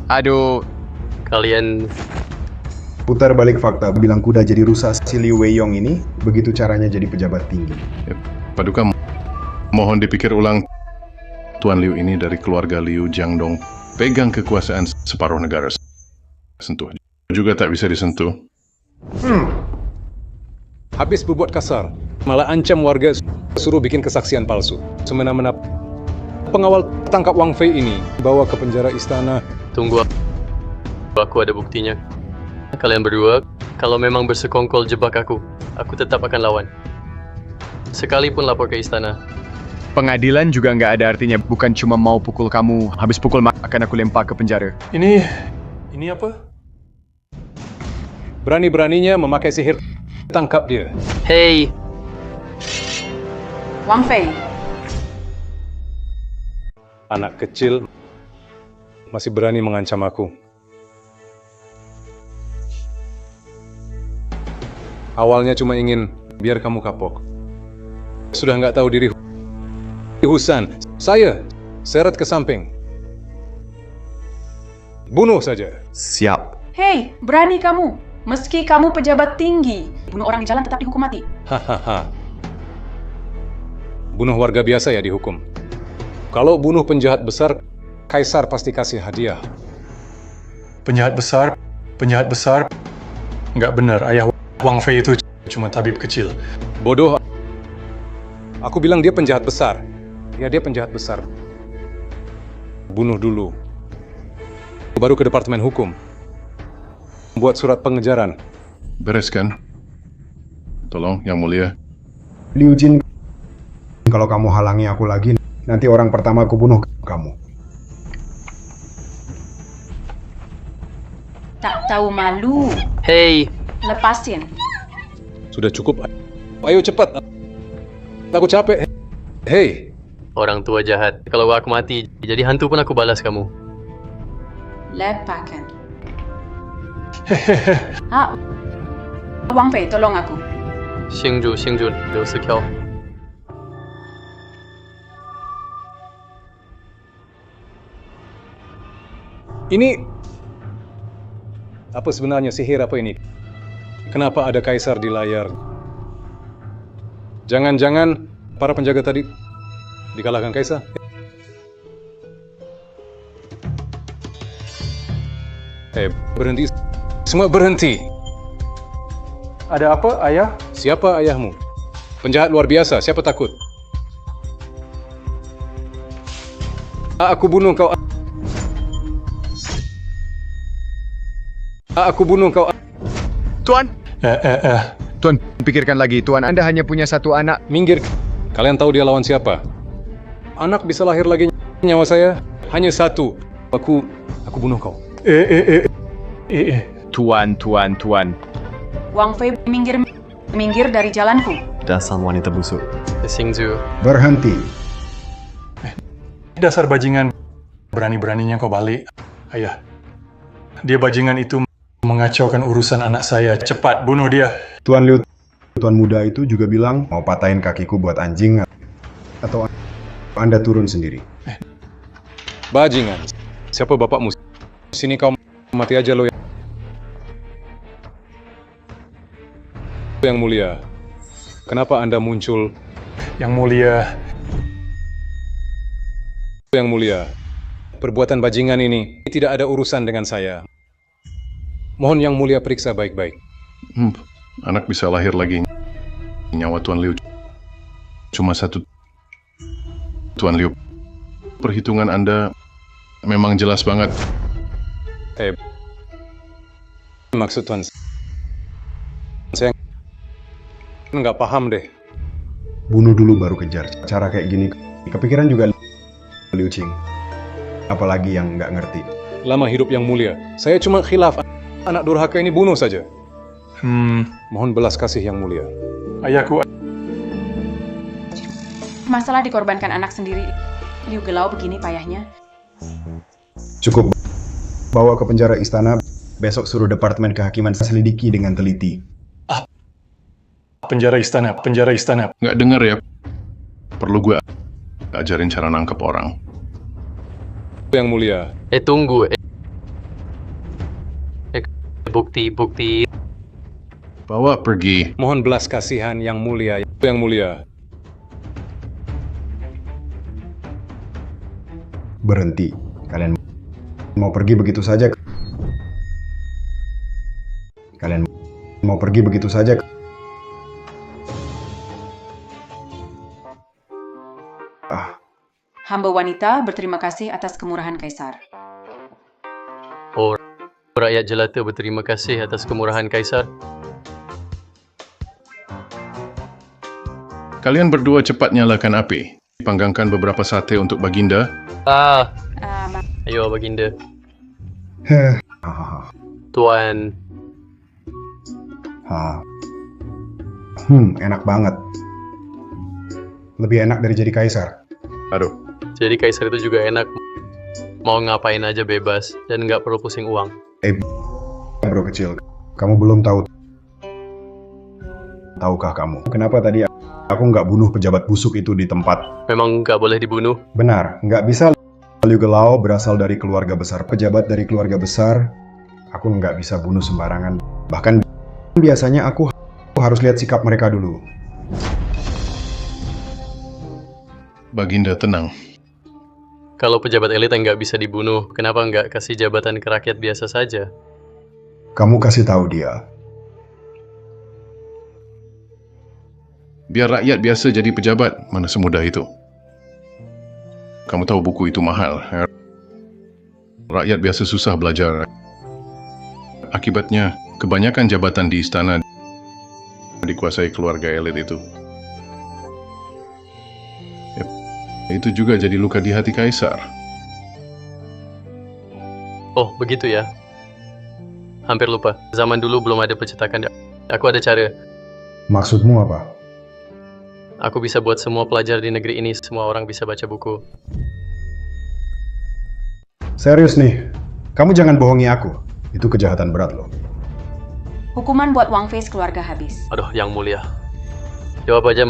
Aduh. Kalian Putar balik fakta, bilang kuda jadi rusak si Liu Weiyong ini, begitu caranya jadi pejabat tinggi. Paduka, mohon dipikir ulang. Tuan Liu ini dari keluarga Liu Jiangdong. Pegang kekuasaan separuh negara. Sentuh. Juga tak bisa disentuh. Habis berbuat kasar, malah ancam warga suruh bikin kesaksian palsu. Semena-mena pengawal tangkap Wang Fei ini bawa ke penjara istana. Tunggu, aku ada buktinya. Kalian berdua, kalau memang bersekongkol jebak aku tetap akan lawan. Sekalipun lapor ke istana. Pengadilan juga nggak ada artinya. Bukan cuma mau pukul kamu, habis pukul akan aku lempar ke penjara. Ini apa? Berani-beraninya memakai sihir. Tangkap dia. Hey! Wang Fei. Anak kecil masih berani mengancam aku. Awalnya cuma ingin biar kamu kapok. Sudah nggak tahu diri. Husan, saya seret ke samping. Bunuh saja. Siap. Hei, berani kamu. Meski kamu pejabat tinggi, bunuh orang di jalan tetap dihukum mati. Hahaha. Bunuh warga biasa ya dihukum. Kalau bunuh penjahat besar, Kaisar pasti kasih hadiah. Penjahat besar. Nggak benar, ayah Wang Fei itu cuma tabib kecil. Bodoh. Aku bilang dia penjahat besar. Ya, dia penjahat besar. Bunuh dulu. Baru ke Departemen Hukum. Buat surat pengejaran. Beres kan? Tolong, Yang Mulia. Liu Jin, kalau kamu halangi aku lagi, nanti orang pertama aku bunuh kamu. Tak tahu malu. Hei, Lepasin. Sudah cukup. Ayo cepat. Aku capek. Hei. orang tua jahat. Kalau aku mati, jadi hantu pun aku balas kamu. Lepaskan. Wang Fei, tolong aku. 星主刘思飘。 Ini apa sebenarnya sihir apa ini? Kenapa ada kaisar di layar? Jangan-jangan para penjaga tadi dikalahkan kaisar? Berhenti. Semua berhenti. Ada apa, ayah? Siapa ayahmu? Penjahat luar biasa, siapa takut? Aku bunuh kau. Aku bunuh kau. Tuan! Tuan, pikirkan lagi. Tuan, Anda hanya punya satu anak. Minggir. Kalian tahu dia lawan siapa? Anak bisa lahir lagi. Nyawa saya hanya satu. Aku bunuh kau. Tuan. Wang Fei, minggir dari jalanku. Dasar wanita busuk. Xingzhu. Berhenti. Dasar bajingan. Berani-beraninya kau balik, ayah. Dia bajingan itu mengacaukan urusan anak saya. Cepat, bunuh dia. Tuan Liu, tuan muda itu juga bilang mau patahin kakiku buat anjing atau Anda turun sendiri. Bajingan. Siapa bapakmu? Sini kau mati aja lo. Yang mulia. Kenapa Anda muncul? Yang mulia. Yang mulia. Perbuatan bajingan ini tidak ada urusan dengan saya. Mohon Yang Mulia periksa baik-baik. Anak bisa lahir lagi. Nyawa Tuan Liu cuma satu. Tuan Liu, perhitungan Anda memang jelas banget. Maksud Tuan, saya nggak paham deh. Bunuh dulu baru kejar. Cara kayak gini kepikiran juga Liu Qing. Apalagi yang nggak ngerti. Lama hidup Yang Mulia. Saya cuma khilaf. Anak durhaka ini bunuh saja. Mohon belas kasih Yang Mulia. Ayahku. Masalah dikorbankan anak sendiri. Liu Gelau begini payahnya. Cukup. Bawa ke penjara istana. Besok suruh Departemen Kehakiman selidiki dengan teliti. Penjara istana. Nggak denger ya? Perlu gue ajarin cara nangkep orang. Yang Mulia. Tunggu. Bukti. Bawa pergi. Mohon belas kasihan Yang Mulia. Yang Mulia. Berhenti. Kalian mau pergi begitu saja? Kalian mau pergi begitu saja? Hamba wanita berterima kasih atas kemurahan Kaisar. Oh, rakyat jelata berterima kasih atas kemurahan Kaisar. Kalian berdua cepat nyalakan api. Panggangkan beberapa sate untuk Baginda. Ayo Baginda. Tuan. Enak banget. Lebih enak dari jadi kaisar. Aduh. Jadi kaisar itu juga enak. Mau ngapain aja bebas dan nggak perlu pusing uang. Bro kecil, kamu belum tahu. Tahukah kamu kenapa tadi aku nggak bunuh pejabat busuk itu di tempat? Memang nggak boleh dibunuh? Benar, nggak bisa. Liu Gelau berasal dari keluarga besar. Pejabat dari keluarga besar, aku nggak bisa bunuh sembarangan. Bahkan biasanya aku harus lihat sikap mereka dulu. Baginda tenang. Kalau pejabat elit yang nggak bisa dibunuh, kenapa nggak kasih jabatan ke rakyat biasa saja? Kamu kasih tahu dia. Biar rakyat biasa jadi pejabat, mana semudah itu. Kamu tahu buku itu mahal. Rakyat biasa susah belajar. Akibatnya, kebanyakan jabatan di istana dikuasai keluarga elit itu. Itu juga jadi luka di hati Kaisar. Oh, begitu ya. Hampir lupa. Zaman dulu belum ada percetakan. Aku ada cara. Maksudmu apa? Aku bisa buat semua pelajar di negeri ini, semua orang bisa baca buku. Serius nih, kamu jangan bohongi aku. Itu kejahatan berat loh. Hukuman buat Wang Fei keluarga habis. Aduh, yang mulia. Jawab aja,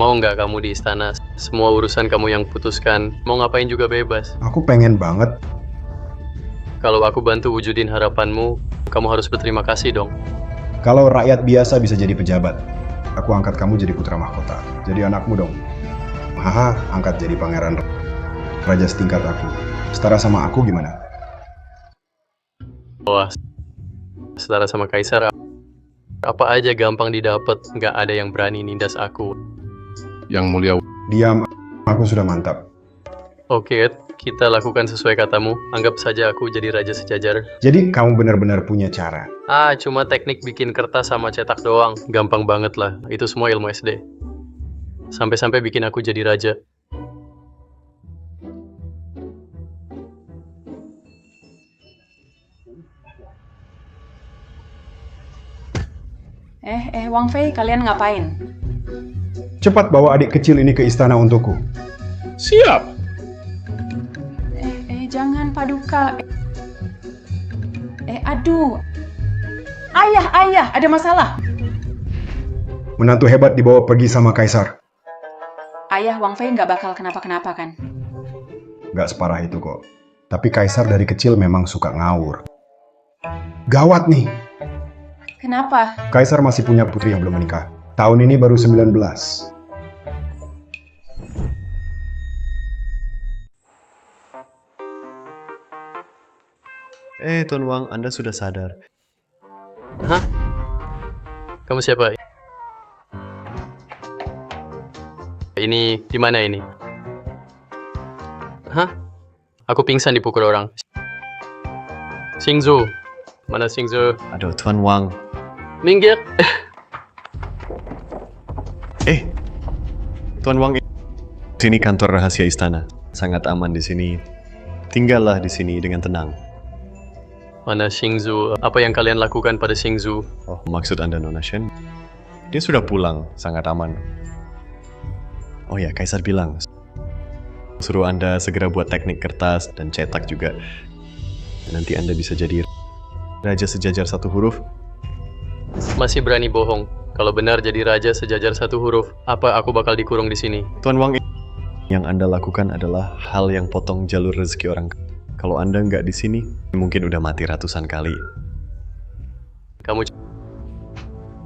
mau nggak kamu di istana? Semua urusan kamu yang putuskan. Mau ngapain juga bebas. Aku pengen banget. Kalau aku bantu wujudin harapanmu, kamu harus berterima kasih dong. Kalau rakyat biasa bisa jadi pejabat, aku angkat kamu jadi putra mahkota. Jadi anakmu dong. Haha, angkat jadi pangeran raja setingkat aku. Setara sama aku gimana? Wah, setara sama Kaisar, apa aja gampang didapat. Nggak ada yang berani nindas aku. Yang mulia, Diam, aku sudah mantap. Oke, kita lakukan sesuai katamu. Anggap saja aku jadi raja sejajar. Jadi kamu benar-benar punya cara. Cuma teknik bikin kertas sama cetak doang. Gampang banget lah. Itu semua ilmu SD. Sampai-sampai bikin aku jadi raja. Wang Fei, kalian ngapain? Cepat bawa adik kecil ini ke istana untukku. siap! Jangan Paduka. Aduh. Ayah, ada masalah. Menantu hebat dibawa pergi sama Kaisar. Ayah Wang Fei nggak bakal kenapa-kenapa kan? Gak separah itu kok. Tapi Kaisar dari kecil memang suka ngawur. Gawat nih. Kenapa? Kaisar masih punya putri yang belum menikah. Tahun ini baru 19. Tuan Wang, Anda sudah sadar. Hah? Kamu siapa? Ini di mana ini? Hah? Aku pingsan dipukul orang. Xingzu. Mana Xingzu? Aduh, Tuan Wang. Minggir. Tuan Wang, sini kantor rahasia istana. Sangat aman di sini. Tinggallah di sini dengan tenang. Mana Xingzu? Apa yang kalian lakukan pada Xingzu? Oh, maksud Anda Nona Shen? Dia sudah pulang, sangat aman. Oh ya, Kaisar bilang, suruh Anda segera buat teknik kertas dan cetak juga. Nanti Anda bisa jadi raja sejajar satu huruf. Masih berani bohong. Kalau benar jadi raja sejajar satu huruf, apa aku bakal dikurung di sini? Tuan Wang, yang Anda lakukan adalah hal yang potong jalur rezeki orang. Kalau Anda nggak di sini, mungkin udah mati ratusan kali. Kamu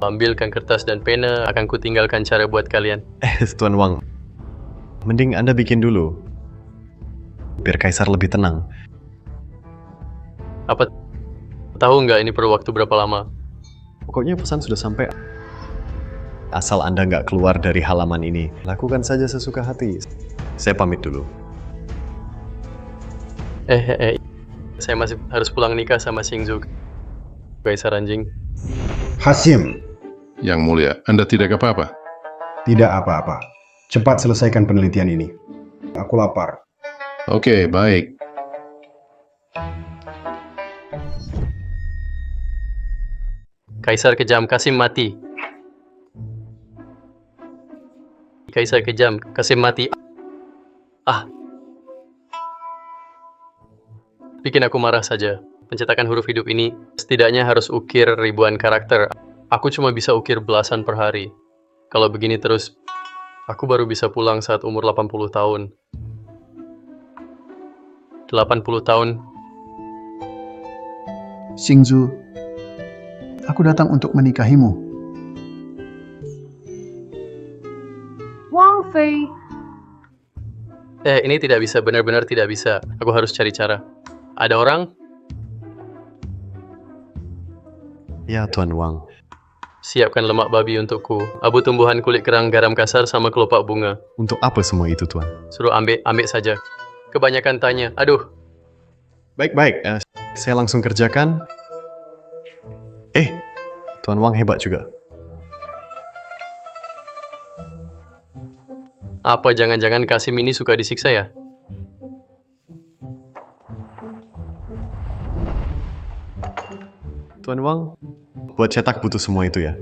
ambilkan kertas dan pena, akan kutinggalkan cara buat kalian. Tuan Wang, mending Anda bikin dulu. Biar Kaisar lebih tenang. Apa tahu nggak ini perlu waktu berapa lama? Pokoknya pesan sudah sampai. Asal Anda nggak keluar dari halaman ini, lakukan saja sesuka hati. Saya pamit dulu. Saya masih harus pulang nikah sama Xingzu. Kaisar anjing. Hasim. Yang mulia, Anda tidak apa-apa? Tidak apa-apa. Cepat selesaikan penelitian ini. Aku lapar. Oke, baik. Kaisar kejam, Kasim mati. Kaisar kejam, Kasim mati. Bikin aku marah saja. Pencetakan huruf hidup ini setidaknya harus ukir ribuan karakter. Aku cuma bisa ukir belasan per hari. Kalau begini terus, aku baru bisa pulang saat umur 80 tahun. 80 tahun. Xingzu, aku datang untuk menikahimu. Wang Fei. Ini tidak bisa, benar-benar tidak bisa. Aku harus cari cara. Ada orang? Ya, Tuan Wang. Siapkan lemak babi untukku. Abu tumbuhan kulit kerang, garam kasar, sama kelopak bunga. Untuk apa semua itu, Tuan? Suruh ambil saja. Kebanyakan tanya. Aduh. Baik-baik, saya langsung kerjakan. Tuan Wang hebat juga. Apa jangan-jangan Kasim ini suka disiksa ya? Tuan Wang, buat cetak butuh semua itu ya?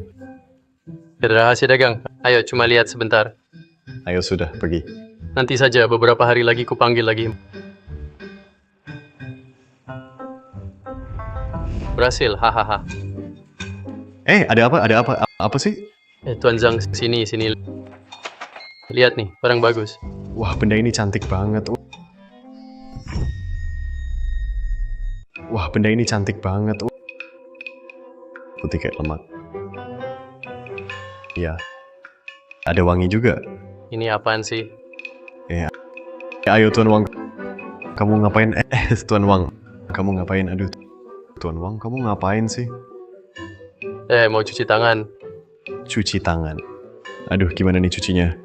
Rahasia dagang. Ayo, cuma lihat sebentar. Ayo sudah, pergi. Nanti saja, beberapa hari lagi kupanggil lagi. Berhasil, hahaha. Ada apa? Ada apa? Apa sih? Tuan Zhang, sini. Lihat nih, barang bagus. Wah, benda ini cantik banget. Putih kayak lemak. Iya. Ada wangi juga. Ini apaan sih? Ayo Tuan Wang. Kamu ngapain? Tuan Wang. Kamu ngapain? Aduh. Tuan Wang, kamu ngapain sih? Mau cuci tangan. Cuci tangan. Aduh, gimana nih cucinya?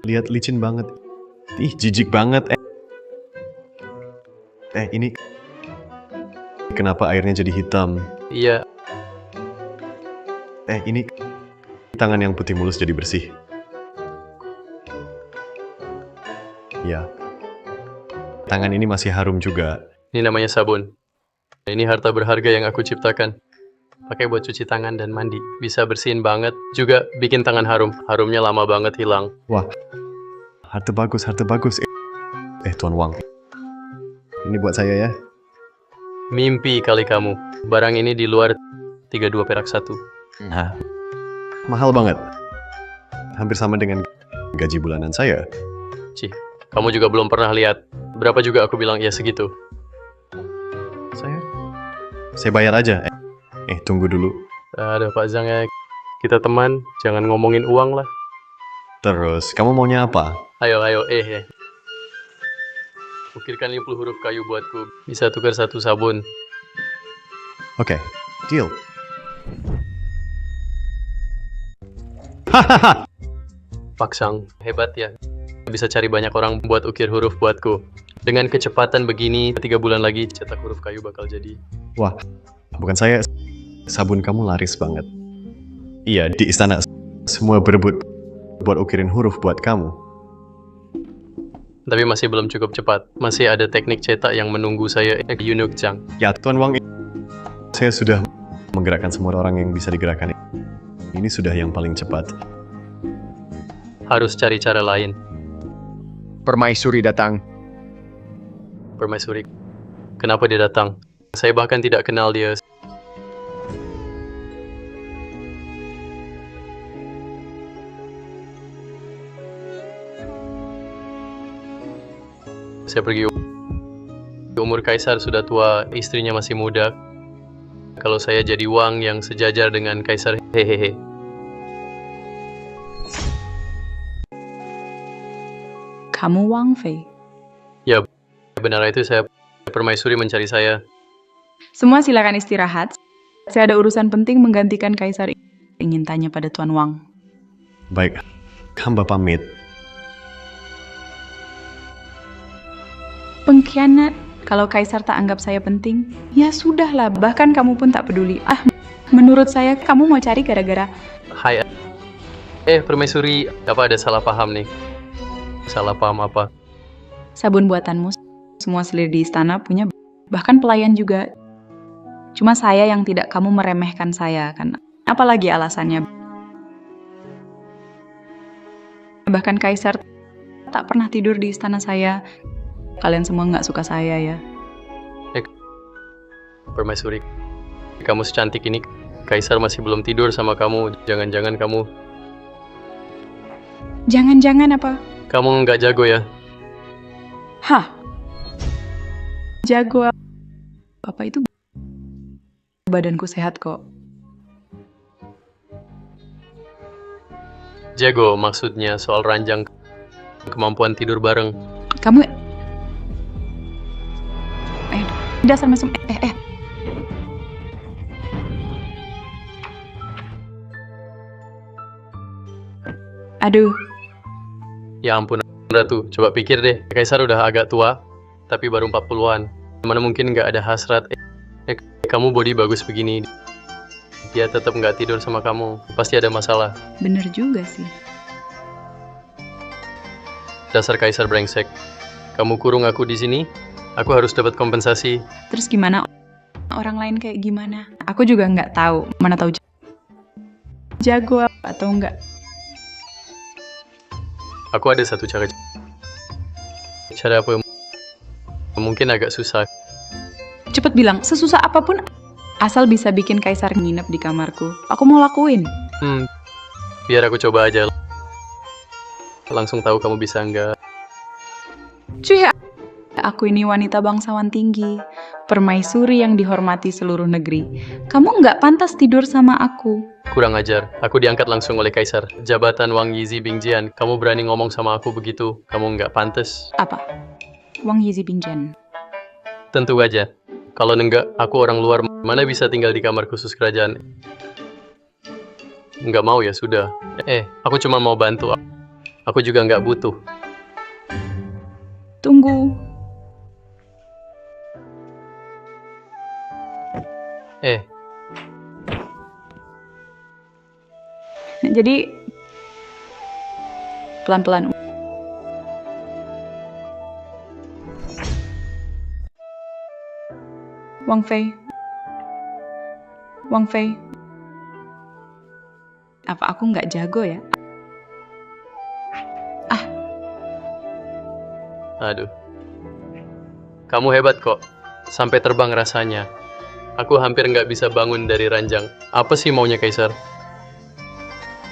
Lihat licin banget. Ih, jijik banget. Ini kenapa airnya jadi hitam? Iya. Ini tangan yang putih mulus jadi bersih. Ya. Tangan ini masih harum juga. Ini namanya sabun. Ini harta berharga yang aku ciptakan. Pakai buat cuci tangan dan mandi. Bisa bersihin banget. Juga bikin tangan harum. Harumnya lama banget hilang. Wah. Harta bagus. Tuan Wang. Ini buat saya ya. Mimpi kali kamu. Barang ini di luar 32 perak 1. Nah. Mahal banget. Hampir sama dengan gaji bulanan saya. Cih, kamu juga belum pernah lihat. Berapa juga aku bilang ya segitu. Saya bayar aja. Tunggu dulu. Ada Pak Zhang ya. Kita teman, jangan ngomongin uang lah. Terus, kamu maunya apa? Ayo. Ukirkan 50 huruf kayu buatku. Bisa tukar 1 sabun. Oke, deal. Pak Zhang, hebat ya. Bisa cari banyak orang buat ukir huruf buatku. Dengan kecepatan begini, 3 bulan lagi cetak huruf kayu bakal jadi. Wah, bukan saya. Sabun kamu laris banget. Iya, di istana semua berebut buat ukirin huruf buat kamu. Tapi masih belum cukup cepat. Masih ada teknik cetak yang menunggu saya, Yunuk Zhang. Ya, Tuan Wang, saya sudah menggerakkan semua orang yang bisa digerakkan. Ini sudah yang paling cepat. Harus cari cara lain. Permaisuri datang. Permaisuri. Kenapa dia datang? Saya bahkan tidak kenal dia. Saya pergi. Umur Kaisar sudah tua, istrinya masih muda. Kalau saya jadi Wang yang sejajar dengan Kaisar, hehehe. Kamu Wang Fei? Ya, benar itu saya. Permaisuri mencari saya. Semua silakan istirahat. Saya ada urusan penting menggantikan Kaisar. Ingin tanya pada Tuan Wang. Baik, hamba pamit. Pengkhianat. Kalau Kaisar tak anggap saya penting, ya sudahlah. Bahkan kamu pun tak peduli. Menurut saya kamu mau cari gara-gara. Hai. Permaisuri, apa ada salah paham nih? Salah paham apa? Sabun buatanmu. Semua selir di istana punya. Bahkan pelayan juga. Cuma saya yang tidak kamu meremehkan saya kan. Apalagi alasannya. Bahkan Kaisar tak pernah tidur di istana saya. Kalian semua nggak suka saya ya. Permaisuri, kamu secantik ini, Kaisar masih belum tidur sama kamu. Jangan-jangan kamu... Jangan-jangan apa? Kamu nggak jago ya? Hah? Jago apa itu? Badanku sehat kok. Jago maksudnya soal ranjang kemampuan tidur bareng. Kamu... dasar mesum... Aduh, Ya ampun, Ratu. Coba pikir deh. Kaisar udah agak tua, tapi baru 40-an. Mana mungkin nggak ada hasrat. Kamu body bagus begini. Dia tetap nggak tidur sama kamu. Pasti ada masalah. bener juga sih. Dasar Kaisar brengsek. Kamu kurung aku di sini, aku harus dapat kompensasi. Terus gimana? Orang lain kayak gimana? Aku juga nggak tahu. Mana tahu jago atau enggak. Aku ada satu cara. Cara apa? Mungkin agak susah. Cepet bilang, sesusah apapun, asal bisa bikin Kaisar nginep di kamarku. Aku mau lakuin. Biar aku coba aja. Langsung tahu kamu bisa nggak. Cuy, aku ini wanita bangsawan tinggi, permaisuri yang dihormati seluruh negeri. Kamu nggak pantas tidur sama aku. Kurang ajar. Aku diangkat langsung oleh Kaisar. Jabatan Wang Yizi Bingjian. Kamu berani ngomong sama aku begitu? Kamu nggak pantas. Apa? Wang Yizi Bingjian. Tentu aja. Kalau enggak, aku orang luar. Mana bisa tinggal di kamar khusus kerajaan? Nggak mau ya sudah. Aku cuma mau bantu. Aku juga nggak butuh. Tunggu. Jadi pelan-pelan. Wang Fei. Wang Fei. Apa aku nggak jago ya? Aduh. Kamu hebat kok. Sampai terbang rasanya. Aku hampir nggak bisa bangun dari ranjang. Apa sih maunya Kaisar?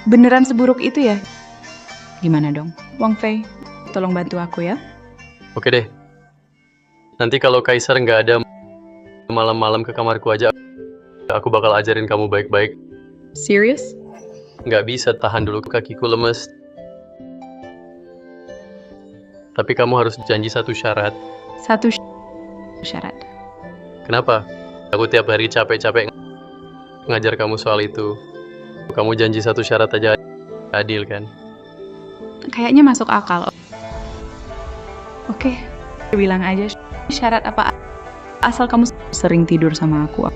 Beneran seburuk itu ya? Gimana dong? Wang Fei, tolong bantu aku ya. Oke deh. Nanti kalau Kaisar nggak ada malam-malam ke kamarku aja, aku bakal ajarin kamu baik-baik. Serius? Nggak bisa, tahan dulu, kakiku lemes. Tapi kamu harus janji satu syarat. Satu syarat. Kenapa? Aku tiap hari capek-capek ngajar kamu soal itu. Kamu janji satu syarat aja, adil kan? Kayaknya masuk akal. Oke, bilang aja syarat apa. Asal kamu sering tidur sama aku.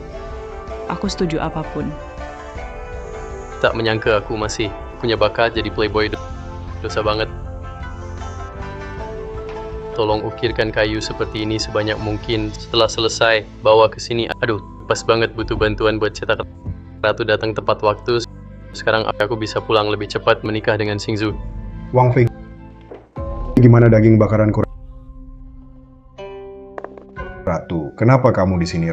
Aku setuju apapun. Tak menyangka aku masih punya bakat jadi playboy. Dosa banget. Tolong ukirkan kayu seperti ini sebanyak mungkin. Setelah selesai, bawa ke sini. Aduh, pas banget butuh bantuan buat cetak. Ratu datang tepat waktu. Sekarang aku bisa pulang lebih cepat menikah dengan Xingzu. Wang Fei, gimana daging bakaranku? Ratu, kenapa kamu di sini?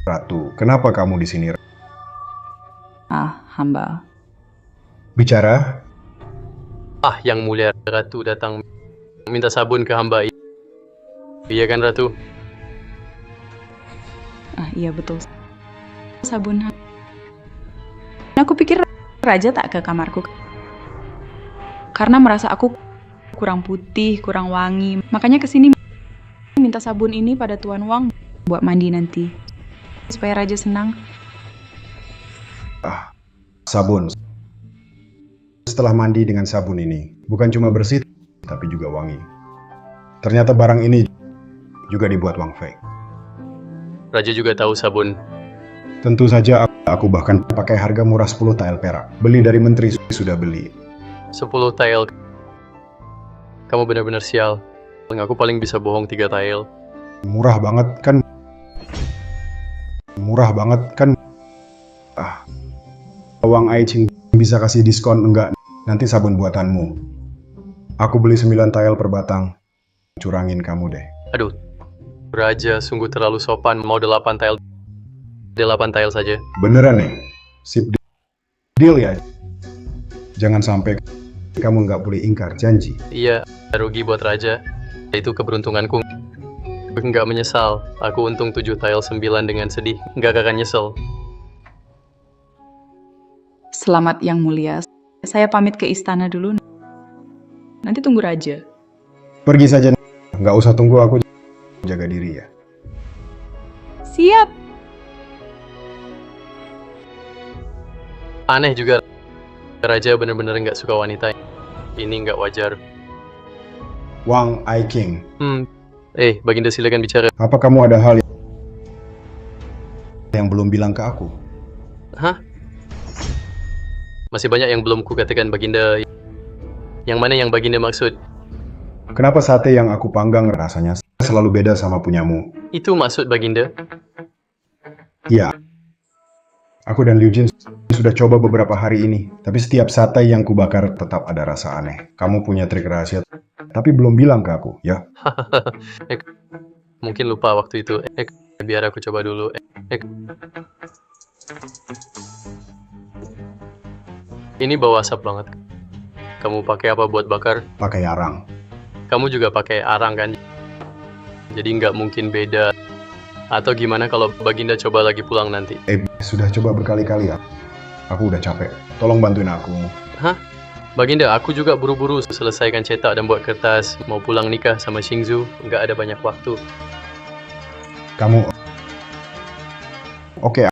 Ratu, kenapa kamu di sini? Hamba. Bicara? Yang mulia, Ratu datang minta sabun ke hamba. Iya kan, Ratu? Iya betul. Sabun. Aku pikir Raja tak ke kamarku. Karena merasa aku kurang putih, kurang wangi. Makanya kesini minta sabun ini pada Tuan Wang buat mandi nanti. Supaya Raja senang. Sabun. Setelah mandi dengan sabun ini, bukan cuma bersih, tapi juga wangi. Ternyata barang ini juga dibuat Wang Fei. Raja juga tahu sabun. Tentu saja aku bahkan pakai harga murah 10 tael perak. Beli dari menteri sudah beli. 10 tael. Kamu benar-benar sial. Aku paling bisa bohong 3 tael. Murah banget kan? Murah banget kan? Wang Aiqing bisa kasih diskon enggak? Nanti sabun buatanmu. Aku beli 9 tael per batang. Curangin kamu deh. Aduh, Raja sungguh terlalu sopan. Mau 8 tael. 8 tael saja. Beneran nih? Sip deal ya? Jangan sampai kamu nggak boleh ingkar janji. Iya, rugi buat Raja. Itu keberuntunganku. Nggak menyesal. Aku untung 7 tael 9 dengan sedih. Nggak akan nyesel. Selamat yang mulia. Saya pamit ke istana dulu. Nanti tunggu Raja. Pergi saja, nggak usah tunggu aku jaga diri ya. Siap. Aneh juga, Raja bener-bener nggak suka wanita. Ini nggak wajar. Wang Ai King, Baginda silakan bicara. apa kamu ada hal yang belum bilang ke aku? Hah? Masih banyak yang belum kukatakan Baginda. Yang mana yang Baginda maksud? Kenapa sate yang aku panggang rasanya selalu beda sama punyamu? Itu maksud Baginda? Iya. Aku dan Liu Jin sudah coba beberapa hari ini, tapi setiap sate yang kubakar tetap ada rasa aneh. Kamu punya trik rahasia, tapi belum bilang ke aku, ya? Mungkin lupa waktu itu. Biar aku coba dulu. Ini bau asap banget. Kamu pakai apa buat bakar? Pakai arang. Kamu juga pakai arang kan? Jadi nggak mungkin beda. Atau gimana kalau Baginda coba lagi pulang nanti? Sudah coba berkali-kali ya. Aku udah capek. Tolong bantuin aku. Hah? Baginda, aku juga buru-buru selesaikan cetak dan buat kertas. Mau pulang nikah sama Xingzu, nggak ada banyak waktu. Kamu... Oke.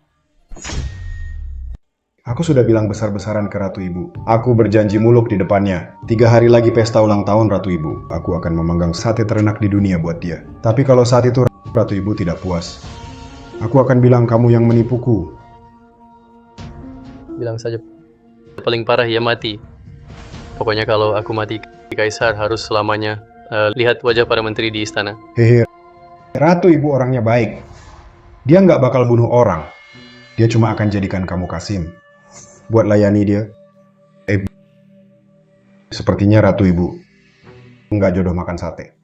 Aku sudah bilang besar-besaran ke Ratu Ibu. Aku berjanji muluk di depannya. 3 hari lagi pesta ulang tahun Ratu Ibu. Aku akan memanggang sate terenak di dunia buat dia. Tapi kalau saat itu Ratu Ibu tidak puas, aku akan bilang kamu yang menipuku. Bilang saja. Paling parah ya mati. Pokoknya kalau aku mati, Kaisar harus selamanya lihat wajah para menteri di istana. Hehe, Ratu Ibu orangnya baik. Dia nggak bakal bunuh orang. Dia cuma akan jadikan kamu Kasim buat layani dia. Sepertinya Ratu Ibu nggak jodoh makan sate.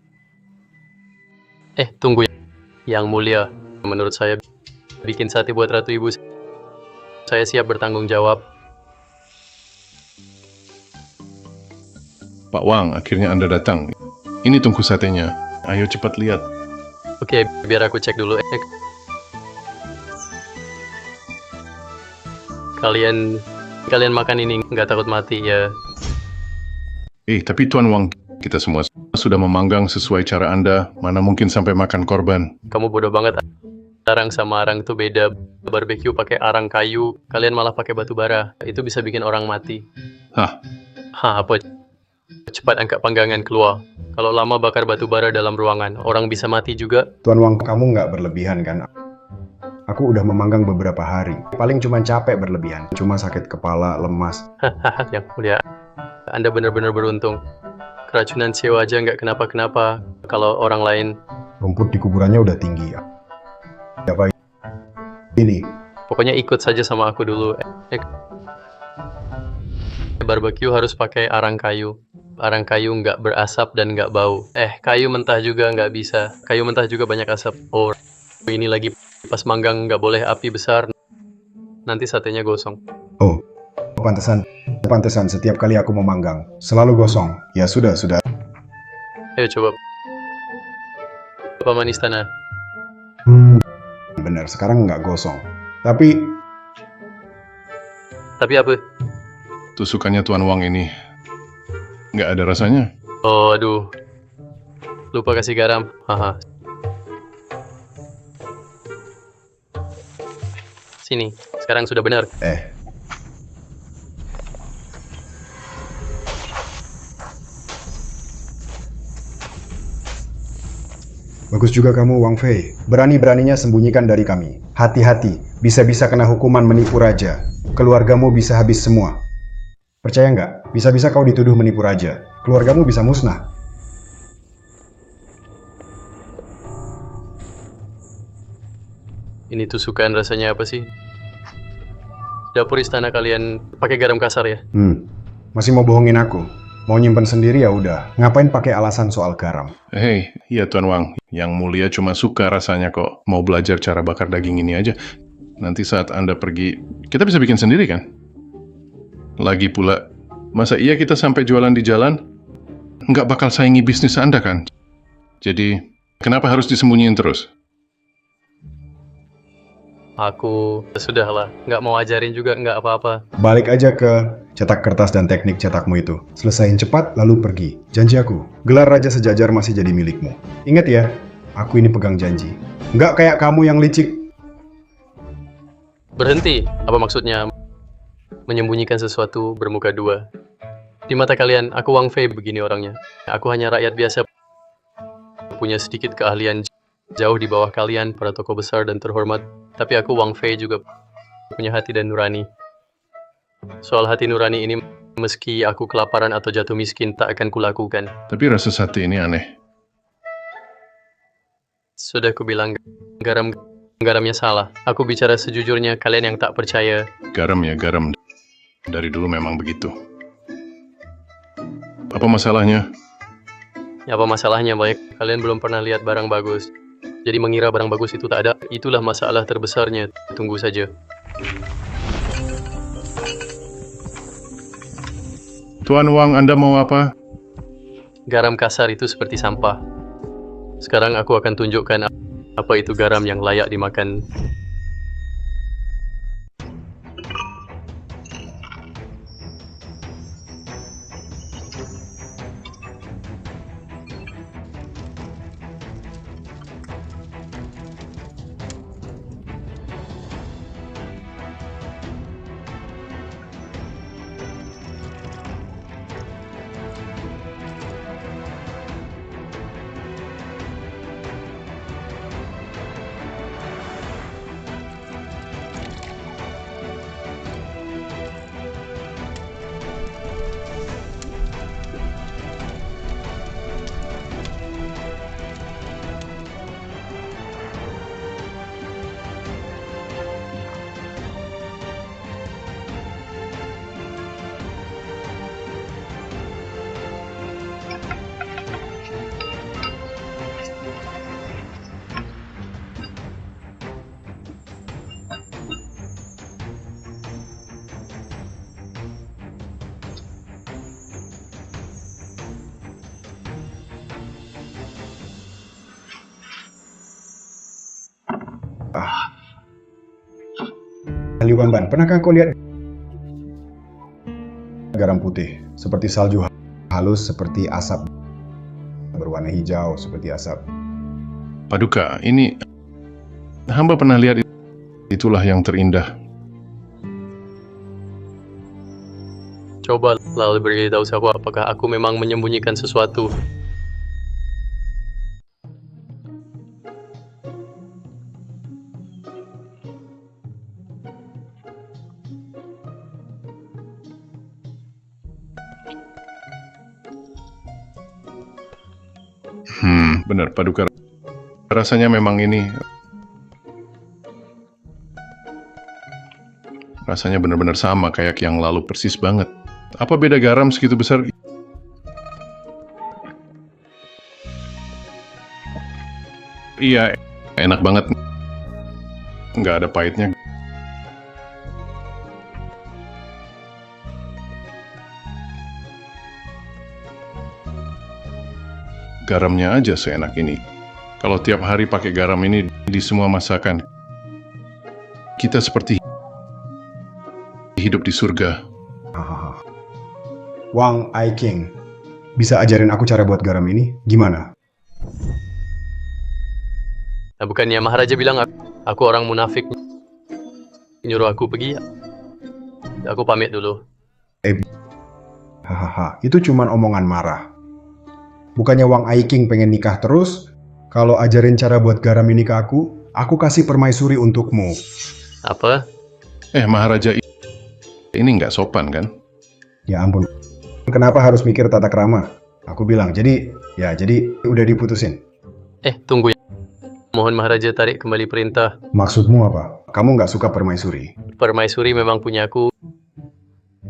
Tunggu. Yang mulia, menurut saya bikin sate buat Ratu Ibu. Saya siap bertanggung jawab. Pak Wang, akhirnya Anda datang. Ini tungku satenya. Ayo cepat lihat. Oke, biar aku cek dulu. Kalian makan ini nggak takut mati ya? Tapi Tuan Wang, kita semua sudah memanggang sesuai cara Anda. Mana mungkin sampai makan korban. Kamu bodoh banget. Arang sama arang itu beda. Barbecue pakai arang kayu, kalian malah pakai batu bara. Itu bisa bikin orang mati. Hah? Apa? Cepat angkat panggangan keluar. Kalau lama bakar batu bara dalam ruangan, orang bisa mati juga. Tuan Wang, kamu nggak berlebihan kan? Aku udah memanggang beberapa hari. Paling cuma capek berlebihan. Cuma sakit kepala, lemas. Yang mulia, Anda benar-benar beruntung. Keracunan sewa aja nggak kenapa-kenapa. Kalau orang lain... Rumput di kuburannya udah tinggi. Apa ini? Pokoknya ikut saja sama aku dulu. Barbecue harus pakai arang kayu. Arang kayu nggak berasap dan nggak bau. Kayu mentah juga nggak bisa. Kayu mentah juga banyak asap. Oh, ini lagi pas manggang nggak boleh api besar. Nanti satenya gosong. Oh, pantesan setiap kali aku memanggang selalu gosong. Ya sudah. Ayo coba. Paman istana. Benar, sekarang nggak gosong. Tapi apa? Tusukannya Tuan Wang ini nggak ada rasanya. Oh, aduh. Lupa kasih garam. Haha. Sini, sekarang sudah benar. Bagus juga kamu, Wang Fei. Berani-beraninya sembunyikan dari kami. Hati-hati, bisa-bisa kena hukuman menipu raja. Keluargamu bisa habis semua. Percaya nggak? Bisa-bisa kau dituduh menipu raja. Keluargamu bisa musnah. Ini tusukan rasanya apa sih? Dapur istana kalian pakai garam kasar ya? Masih mau bohongin aku? Mau nyimpen sendiri ya udah. Ngapain pakai alasan soal garam? Iya Tuan Wang. Yang mulia cuma suka rasanya kok. Mau belajar cara bakar daging ini aja. Nanti saat Anda pergi, kita bisa bikin sendiri kan? Lagi pula, masa iya kita sampai jualan di jalan? Nggak bakal saingi bisnis Anda kan? Jadi, kenapa harus disembunyiin terus? Aku sudahlah, nggak mau ajarin juga nggak apa-apa. Balik aja ke cetak kertas dan teknik cetakmu itu. Selesain cepat, lalu pergi. Janji aku, gelar Raja Sejajar masih jadi milikmu. Ingat ya, aku ini pegang janji. Nggak kayak kamu yang licik. Berhenti, apa maksudnya? Menyembunyikan sesuatu bermuka dua. Di mata kalian, aku Wang Fei begini orangnya. Aku hanya rakyat biasa, punya sedikit keahlian jauh di bawah kalian, para tokoh besar dan terhormat. Tapi aku Wang Fei juga punya hati dan nurani. Soal hati nurani ini, meski aku kelaparan atau jatuh miskin, tak akan kulakukan. Tapi rasa hati ini aneh. Sudah kubilang, garamnya salah. Aku bicara sejujurnya, kalian yang tak percaya. Garam ya garam. Dari dulu memang begitu. Apa masalahnya? Ya, apa masalahnya, baik? Kalian belum pernah lihat barang bagus. Jadi mengira barang bagus itu tak ada, itulah masalah terbesarnya. Tunggu saja. Tuan Wang, Anda mau apa? Garam kasar itu seperti sampah. Sekarang aku akan tunjukkan apa itu garam yang layak dimakan. Liu Ban, pernahkah kau lihat garam putih seperti salju halus, seperti asap berwarna hijau, seperti asap? Paduka, ini hamba pernah lihat, itulah yang terindah. Coba lalu beritahu aku apakah aku memang menyembunyikan sesuatu. Benar, Paduka. Rasanya memang ini. Rasanya benar-benar sama kayak yang lalu, persis banget. Apa beda garam segitu besar? Iya, enak banget. Nggak ada pahitnya. Garamnya aja seenak ini. Kalau tiap hari pakai garam ini di semua masakan, kita seperti hidup di surga. Wang Ai King, bisa ajarin aku cara buat garam ini? Gimana? Nah, bukannya Maharaja bilang aku orang munafik, nyuruh aku pergi. Aku pamit dulu. Hahaha, itu cuman omongan marah. Bukannya Wang Ai King pengen nikah terus? Kalau ajarin cara buat garam ini ke aku kasih permaisuri untukmu. Apa? Maharaja, ini nggak sopan kan? Ya ampun, kenapa harus mikir tata krama? Aku bilang, jadi udah diputusin. Tunggu ya. Mohon Maharaja tarik kembali perintah. Maksudmu apa? Kamu nggak suka permaisuri? Permaisuri memang punyaku.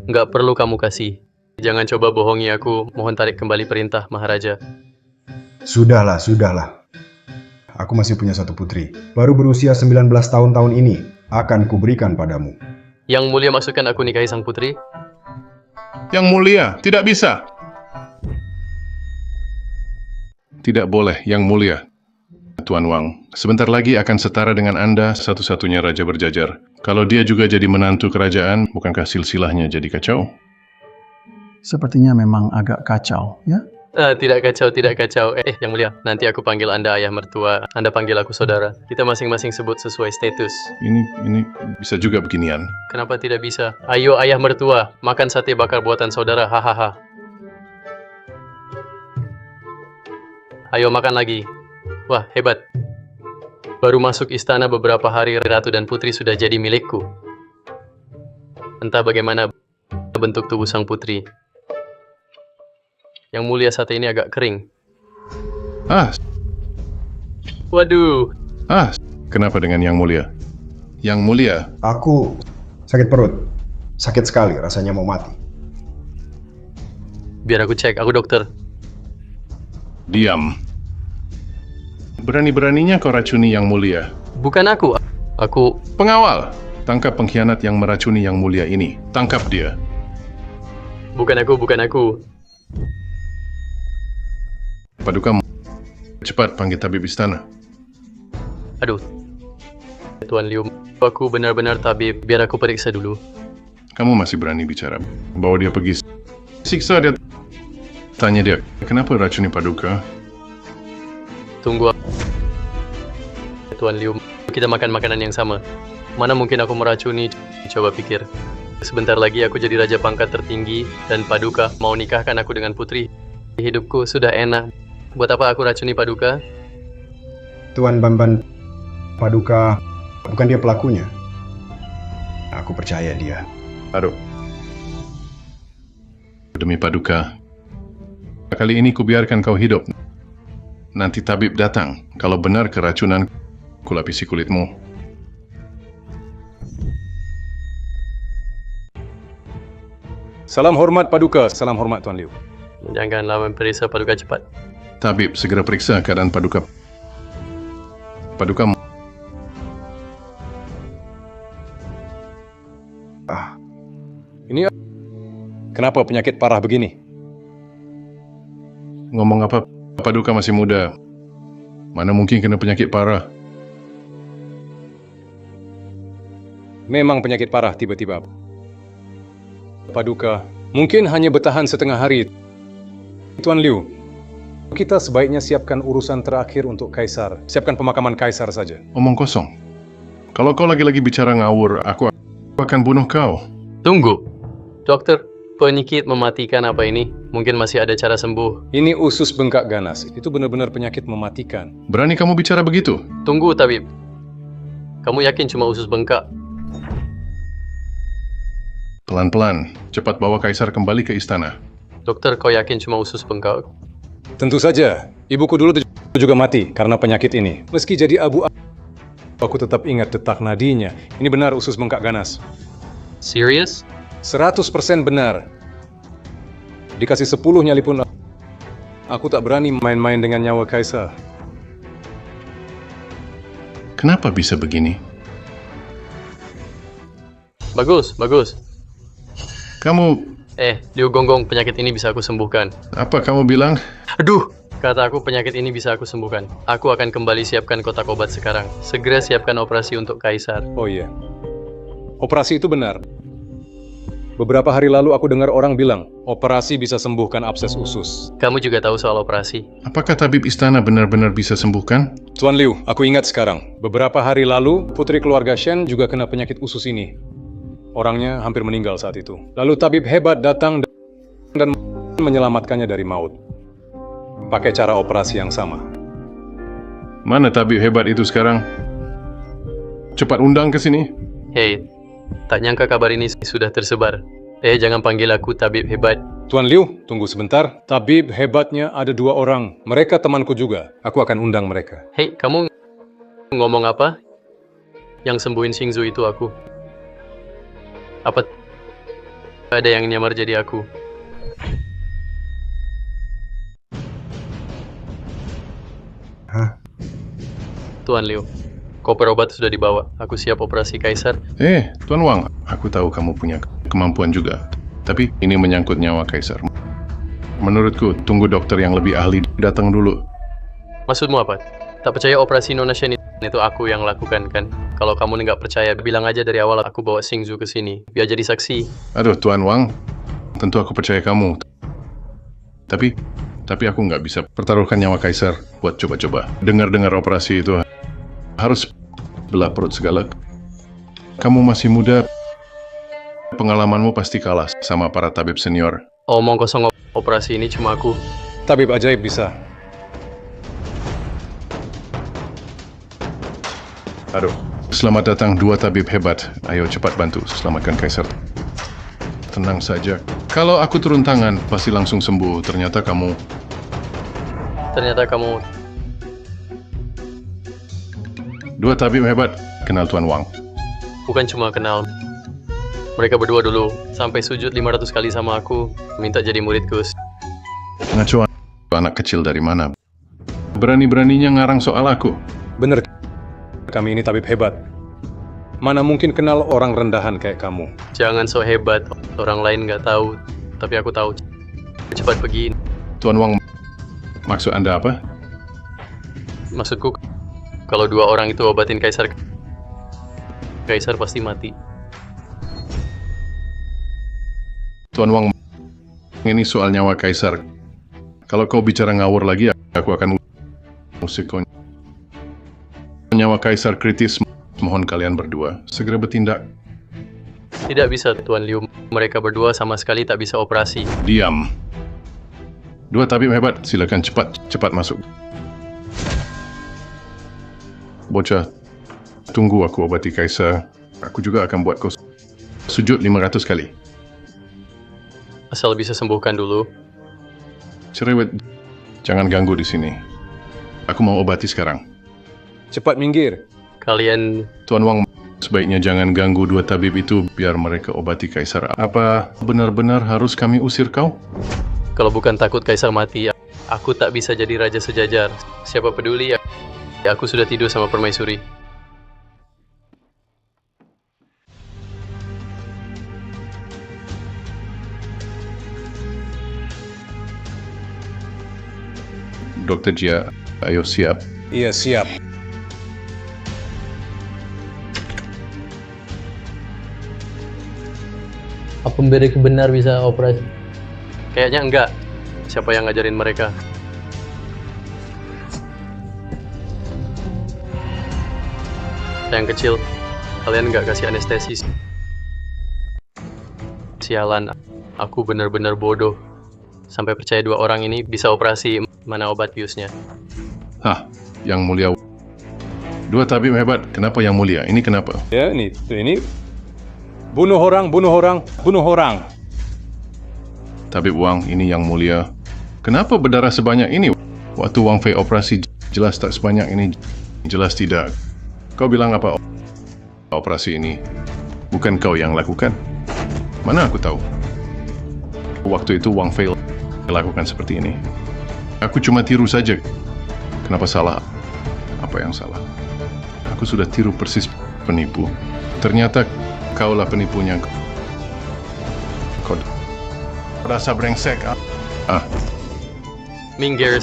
Nggak perlu kamu kasih. Jangan coba bohongi aku. Mohon tarik kembali perintah, Maharaja. Sudahlah. Aku masih punya satu putri. Baru berusia 19 tahun ini. Akan kuberikan padamu. Yang mulia maksudkan aku nikahi sang putri? Yang mulia, tidak bisa. Tidak boleh, yang mulia. Tuan Wang. Sebentar lagi akan setara dengan Anda satu-satunya raja berjajar. Kalau dia juga jadi menantu kerajaan, bukankah silsilahnya jadi kacau? Sepertinya memang agak kacau, ya? Tidak kacau, tidak kacau. Yang mulia, nanti aku panggil Anda ayah mertua, Anda panggil aku saudara. Kita masing-masing sebut sesuai status. Ini bisa juga beginian. Kenapa tidak bisa? Ayo ayah mertua, makan sate bakar buatan saudara, hahaha. Ayo makan lagi. Wah, hebat. Baru masuk istana beberapa hari, Ratu dan Putri sudah jadi milikku. Entah bagaimana bentuk tubuh sang putri. Yang mulia, sate ini agak kering. Waduh. Kenapa dengan Yang Mulia? Yang Mulia? Aku sakit perut. Sakit sekali, rasanya mau mati. Biar aku cek, aku dokter. Diam. Berani-beraninya kau racuni Yang Mulia. Bukan aku. Aku... Pengawal! Tangkap pengkhianat yang meracuni Yang Mulia ini. Tangkap dia. Bukan aku. Paduka, cepat panggil tabib istana. Aduh. Tuan Liu, aku benar-benar tabib. Biar aku periksa dulu. Kamu masih berani bicara. Bawa dia pergi. Siksa dia. Tanya dia, kenapa racuni Paduka? Tunggu. Tuan Liu, kita makan makanan yang sama. Mana mungkin aku meracuni? Coba pikir. Sebentar lagi aku jadi raja pangkat tertinggi dan Paduka mau nikahkan aku dengan putri. Hidupku sudah enak. Buat apa aku racuni Paduka? Tuan Bamban, Paduka bukan dia pelakunya. Aku percaya dia. Aduh. Demi Paduka, kali ini kubiarkan kau hidup. Nanti tabib datang. Kalau benar keracunan, kulapisi kulitmu. Salam hormat Paduka, salam hormat Tuan Liu. Janganlah memperiksa Paduka cepat. Tabib, segera periksa keadaan Paduka. Paduka. Ini kenapa penyakit parah begini? Ngomong apa? Paduka masih muda. Mana mungkin kena penyakit parah? Memang penyakit parah tiba-tiba. Paduka, mungkin hanya bertahan setengah hari. Tuan Liu, kita sebaiknya siapkan urusan terakhir untuk Kaisar. Siapkan pemakaman Kaisar saja. Omong kosong. Kalau kau lagi-lagi bicara ngawur, aku akan bunuh kau. Tunggu. Dokter, penyakit mematikan apa ini? Mungkin masih ada cara sembuh. Ini usus bengkak ganas. Itu benar-benar penyakit mematikan. Berani kamu bicara begitu? Tunggu, tabib. Kamu yakin cuma usus bengkak? Pelan-pelan. Cepat bawa Kaisar kembali ke istana. Dokter, kau yakin cuma usus bengkak? Tentu saja. Ibuku dulu juga mati karena penyakit ini. Meski jadi abu, aku tetap ingat detak nadinya. Ini benar usus bengkak ganas. Serius? 100% benar. Dikasih 10 nyali pun aku tak berani main-main dengan nyawa Kaisar. Kenapa bisa begini? Bagus. Kamu... Liu Gonggong, penyakit ini bisa aku sembuhkan. Apa kamu bilang? Aduh! Kata aku penyakit ini bisa aku sembuhkan. Aku akan kembali siapkan kotak obat sekarang. Segera siapkan operasi untuk Kaisar. Oh iya. Operasi itu benar. Beberapa hari lalu aku dengar orang bilang, operasi bisa sembuhkan abses usus. Kamu juga tahu soal operasi? Apakah tabib istana benar-benar bisa sembuhkan? Tuan Liu, aku ingat sekarang. Beberapa hari lalu, putri keluarga Shen juga kena penyakit usus ini. Orangnya hampir meninggal saat itu. Lalu tabib hebat datang dan menyelamatkannya dari maut. Pakai cara operasi yang sama. Mana tabib hebat itu sekarang? Cepat undang ke sini. Hei, tak nyangka kabar ini sudah tersebar. Jangan panggil aku tabib hebat. Tuan Liu, tunggu sebentar. Tabib hebatnya ada 2 orang. Mereka temanku juga. Aku akan undang mereka. Hei, kamu ngomong apa? Yang sembuhin Xingzu itu aku. Apa ada yang nyamar jadi aku? Hah? Tuan Liu, koper obat sudah dibawa. Aku siap operasi Kaisar. Tuan Wang, aku tahu kamu punya kemampuan juga. Tapi ini menyangkut nyawa Kaisar. Menurutku, tunggu dokter yang lebih ahli datang dulu. Maksudmu apa? Tak percaya operasi Nona Shen itu aku yang lakukan kan? Kalau kamu nggak percaya, bilang aja dari awal aku bawa Xingzu ke sini. Biar jadi saksi. Aduh, Tuan Wang, tentu aku percaya kamu. Tapi aku nggak bisa pertaruhkan nyawa Kaisar buat coba-coba. Dengar-dengar operasi itu harus belah perut segala. Kamu masih muda, pengalamanmu pasti kalah sama para tabib senior. Omong kosong, operasi ini cuma aku. Tabib ajaib bisa. Aduh, selamat datang dua tabib hebat. Ayo cepat bantu, selamatkan Kaisar. Tenang saja. Kalau aku turun tangan, pasti langsung sembuh. Ternyata kamu... Dua tabib hebat, kenal Tuan Wang. Bukan cuma kenal. Mereka berdua dulu sampai sujud 500 kali sama aku, minta jadi muridku. Ngaco anak kecil dari mana? Berani-beraninya ngarang soal aku. Bener, kami ini tabib hebat. Mana mungkin kenal orang rendahan kayak kamu. Jangan so hebat, orang lain nggak tahu, tapi aku tahu. Cepat pergi. Tuan Wang, maksud Anda apa? Maksudku, kalau dua orang itu obatin Kaisar pasti mati. Tuan Wang, ini soal nyawa Kaisar. Kalau kau bicara ngawur lagi, aku akan musik kau. Nyawa Kaisar kritis, mohon kalian berdua segera bertindak. Tidak bisa, Tuan Liu. Mereka berdua sama sekali tak bisa operasi. Diam. Dua tabib hebat, silakan cepat masuk. Bocah, tunggu aku obati Kaisar. Aku juga akan buat kau sujud 500 kali. Asal bisa sembuhkan dulu. Cerewet, jangan ganggu di sini. Aku mau obati sekarang. Cepat minggir. Kalian... Tuan Wang, sebaiknya jangan ganggu dua tabib itu biar mereka obati Kaisar. Apa benar-benar harus kami usir kau? Kalau bukan takut Kaisar mati, aku tak bisa jadi Raja Sejajar. Siapa peduli, aku sudah tidur sama permaisuri. Dr. Jia, ayo siap. Iya, siap. Apa mereka benar bisa operasi? Kayaknya enggak. Siapa yang ngajarin mereka? Yang kecil, kalian nggak kasih anestesis. Sialan, aku benar-benar bodoh. Sampai percaya dua orang ini bisa operasi, mana obat biusnya. Hah, yang mulia. Dua tabib hebat, kenapa yang mulia? Ini kenapa? Ya, ini. Bunuh orang. Tabib Wang, ini yang mulia. Kenapa berdarah sebanyak ini? Waktu Wang Fei operasi jelas tak sebanyak ini. Jelas tidak. Kau bilang apa operasi ini? Bukan kau yang lakukan? Mana aku tahu? Waktu itu Wang Fei lakukan seperti ini. Aku cuma tiru saja. Kenapa salah? Apa yang salah? Aku sudah tiru persis penipu. Ternyata kaulah penipunya. Kau rasa brengsek. Minggir.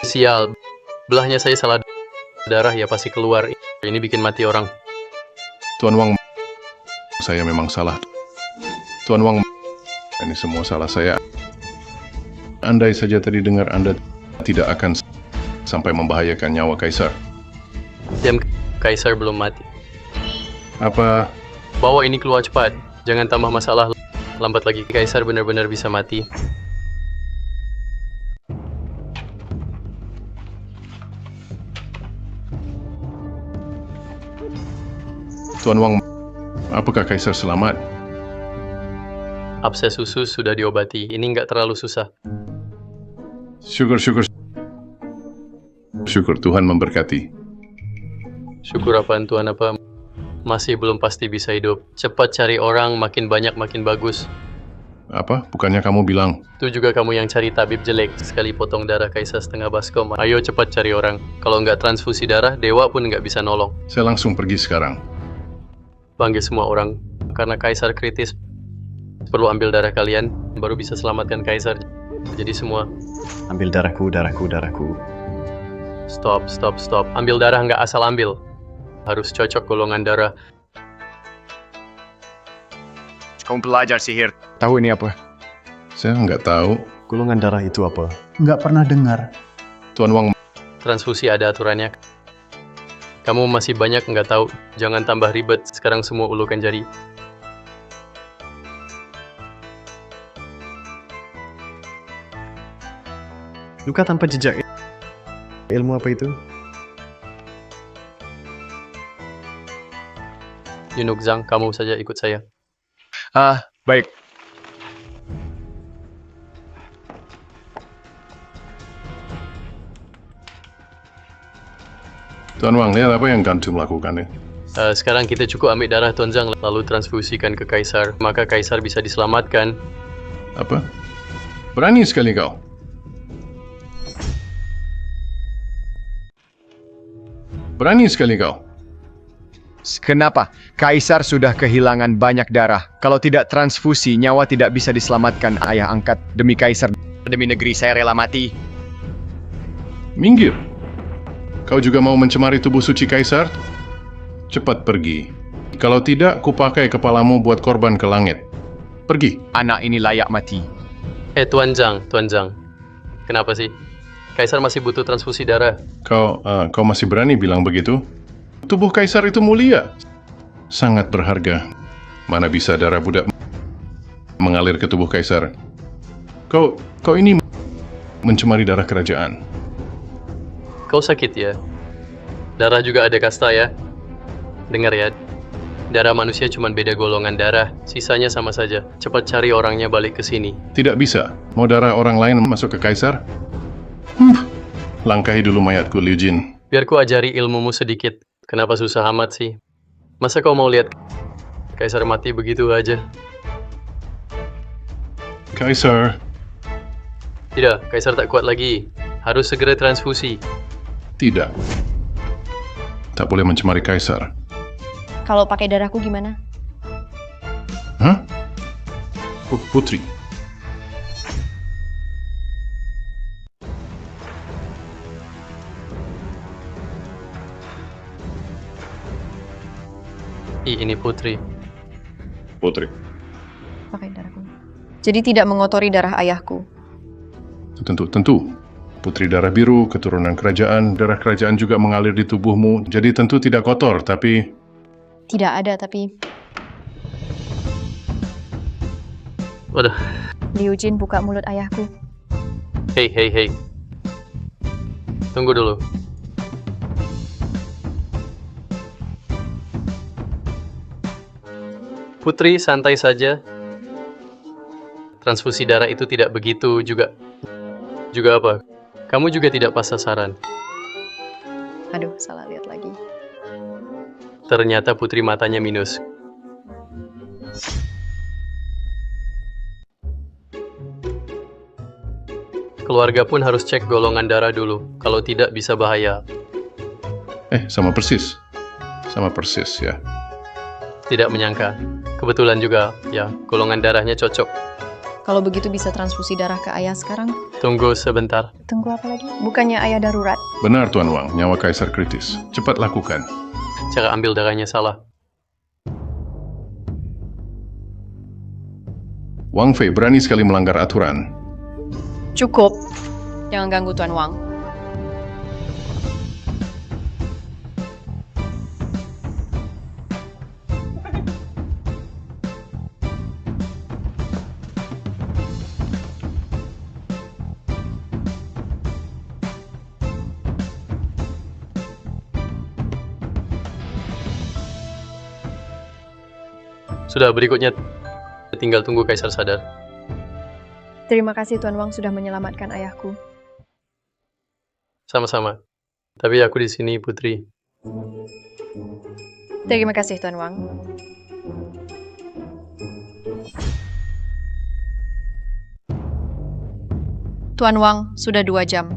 Sial. Belahnya saya salah darah ya pasti keluar. Ini bikin mati orang. Tuan Wang, saya memang salah. Tuan Wang, ini semua salah saya. Andai saja tadi dengar Anda tidak akan sampai membahayakan nyawa Kaisar. Diam, Kaisar belum mati. Apa? Bawa ini keluar cepat. Jangan tambah masalah. Lambat lagi, Kaisar benar-benar bisa mati. Tuan Wang, apakah Kaisar selamat? Abses usus sudah diobati. Ini nggak terlalu susah. Syukur Tuhan memberkati. Syukur apaan Tuhan apa? Masih belum pasti bisa hidup. Cepat cari orang, makin banyak makin bagus. Apa? Bukannya kamu bilang? Itu juga kamu yang cari tabib jelek. Sekali potong darah Kaisar setengah baskom. Ayo cepat cari orang. Kalau nggak transfusi darah, dewa pun nggak bisa nolong. Saya langsung pergi sekarang. Panggil semua orang. Karena Kaisar kritis. Perlu ambil darah kalian, baru bisa selamatkan Kaisar. Jadi semua. Ambil darahku, darahku, darahku. Stop. Ambil darah nggak asal ambil. Harus cocok golongan darah. Kamu pelajar sihir. Tahu ini apa? Saya nggak tahu. Golongan darah itu apa? Nggak pernah dengar. Tuan Wang, Transfusi ada aturannya. Kamu masih banyak nggak tahu. Jangan tambah ribet. Sekarang semua ulukan jari. Luka tanpa jejak. Ilmu apa itu? Yunuk Zhang, kamu saja ikut saya. Baik. Tuan Wang, lihat apa yang Gantum lakukan ya? Sekarang kita cukup ambil darah Tuan Zhang lalu transfusikan ke Kaisar. Maka Kaisar bisa diselamatkan. Apa? Berani sekali kau. Berani sekali kau. Kenapa? Kaisar sudah kehilangan banyak darah. Kalau tidak transfusi, nyawa tidak bisa diselamatkan. Ayah angkat, demi Kaisar, demi negeri saya rela mati. Minggir. Kau juga mau mencemari tubuh suci Kaisar? Cepat pergi. Kalau tidak, kupakai kepalamu buat korban ke langit. Pergi. Anak ini layak mati. Tuan Zhang. Kenapa sih? Kaisar masih butuh transfusi darah. Kau masih berani bilang begitu? Tubuh Kaisar itu mulia. Sangat berharga. Mana bisa darah budak mengalir ke tubuh Kaisar? Kau ini mencemari darah kerajaan. Kau sakit ya? Darah juga ada kasta ya? Dengar ya, darah manusia cuma beda golongan darah, sisanya sama saja. Cepat cari orangnya balik ke sini. Tidak bisa. Mau darah orang lain masuk ke Kaisar? Langkahi dulu mayatku, Liu Jin. Biar ku ajari ilmumu sedikit. Kenapa susah amat sih? Masa kau mau lihat Kaisar mati begitu aja? Kaisar. Tidak, Kaisar tak kuat lagi. Harus segera transfusi. Tidak. Tak boleh mencemari Kaisar. Kalau pakai darahku gimana? Hah? Putri. Ini Putri. Putri. Pakai darahku. Jadi tidak mengotori darah ayahku. Tentu. Putri darah biru, keturunan kerajaan, darah kerajaan juga mengalir di tubuhmu. Jadi tentu tidak kotor, tapi... Tidak ada, tapi... Waduh. Liu Jin buka mulut ayahku. Hei. Tunggu dulu. Putri, santai saja. Transfusi darah itu tidak begitu juga apa? Kamu juga tidak pas sasaran. Aduh, salah lihat lagi. Ternyata Putri matanya minus. Keluarga pun harus cek golongan darah dulu. Kalau tidak bisa bahaya. Sama persis ya. Tidak menyangka. Kebetulan juga, ya, golongan darahnya cocok. Kalau begitu bisa transfusi darah ke ayah sekarang? Tunggu sebentar. Tunggu apa lagi? Bukannya ayah darurat? Benar, Tuan Wang. Nyawa Kaisar kritis. Cepat lakukan. Cara ambil darahnya salah. Wang Fei berani sekali melanggar aturan. Cukup. Jangan ganggu Tuan Wang. Sudah, berikutnya tinggal tunggu Kaisar sadar. Terima kasih Tuan Wang sudah menyelamatkan ayahku. Sama-sama. Tapi aku di sini, Putri. Terima kasih Tuan Wang. Tuan Wang, sudah 2 jam.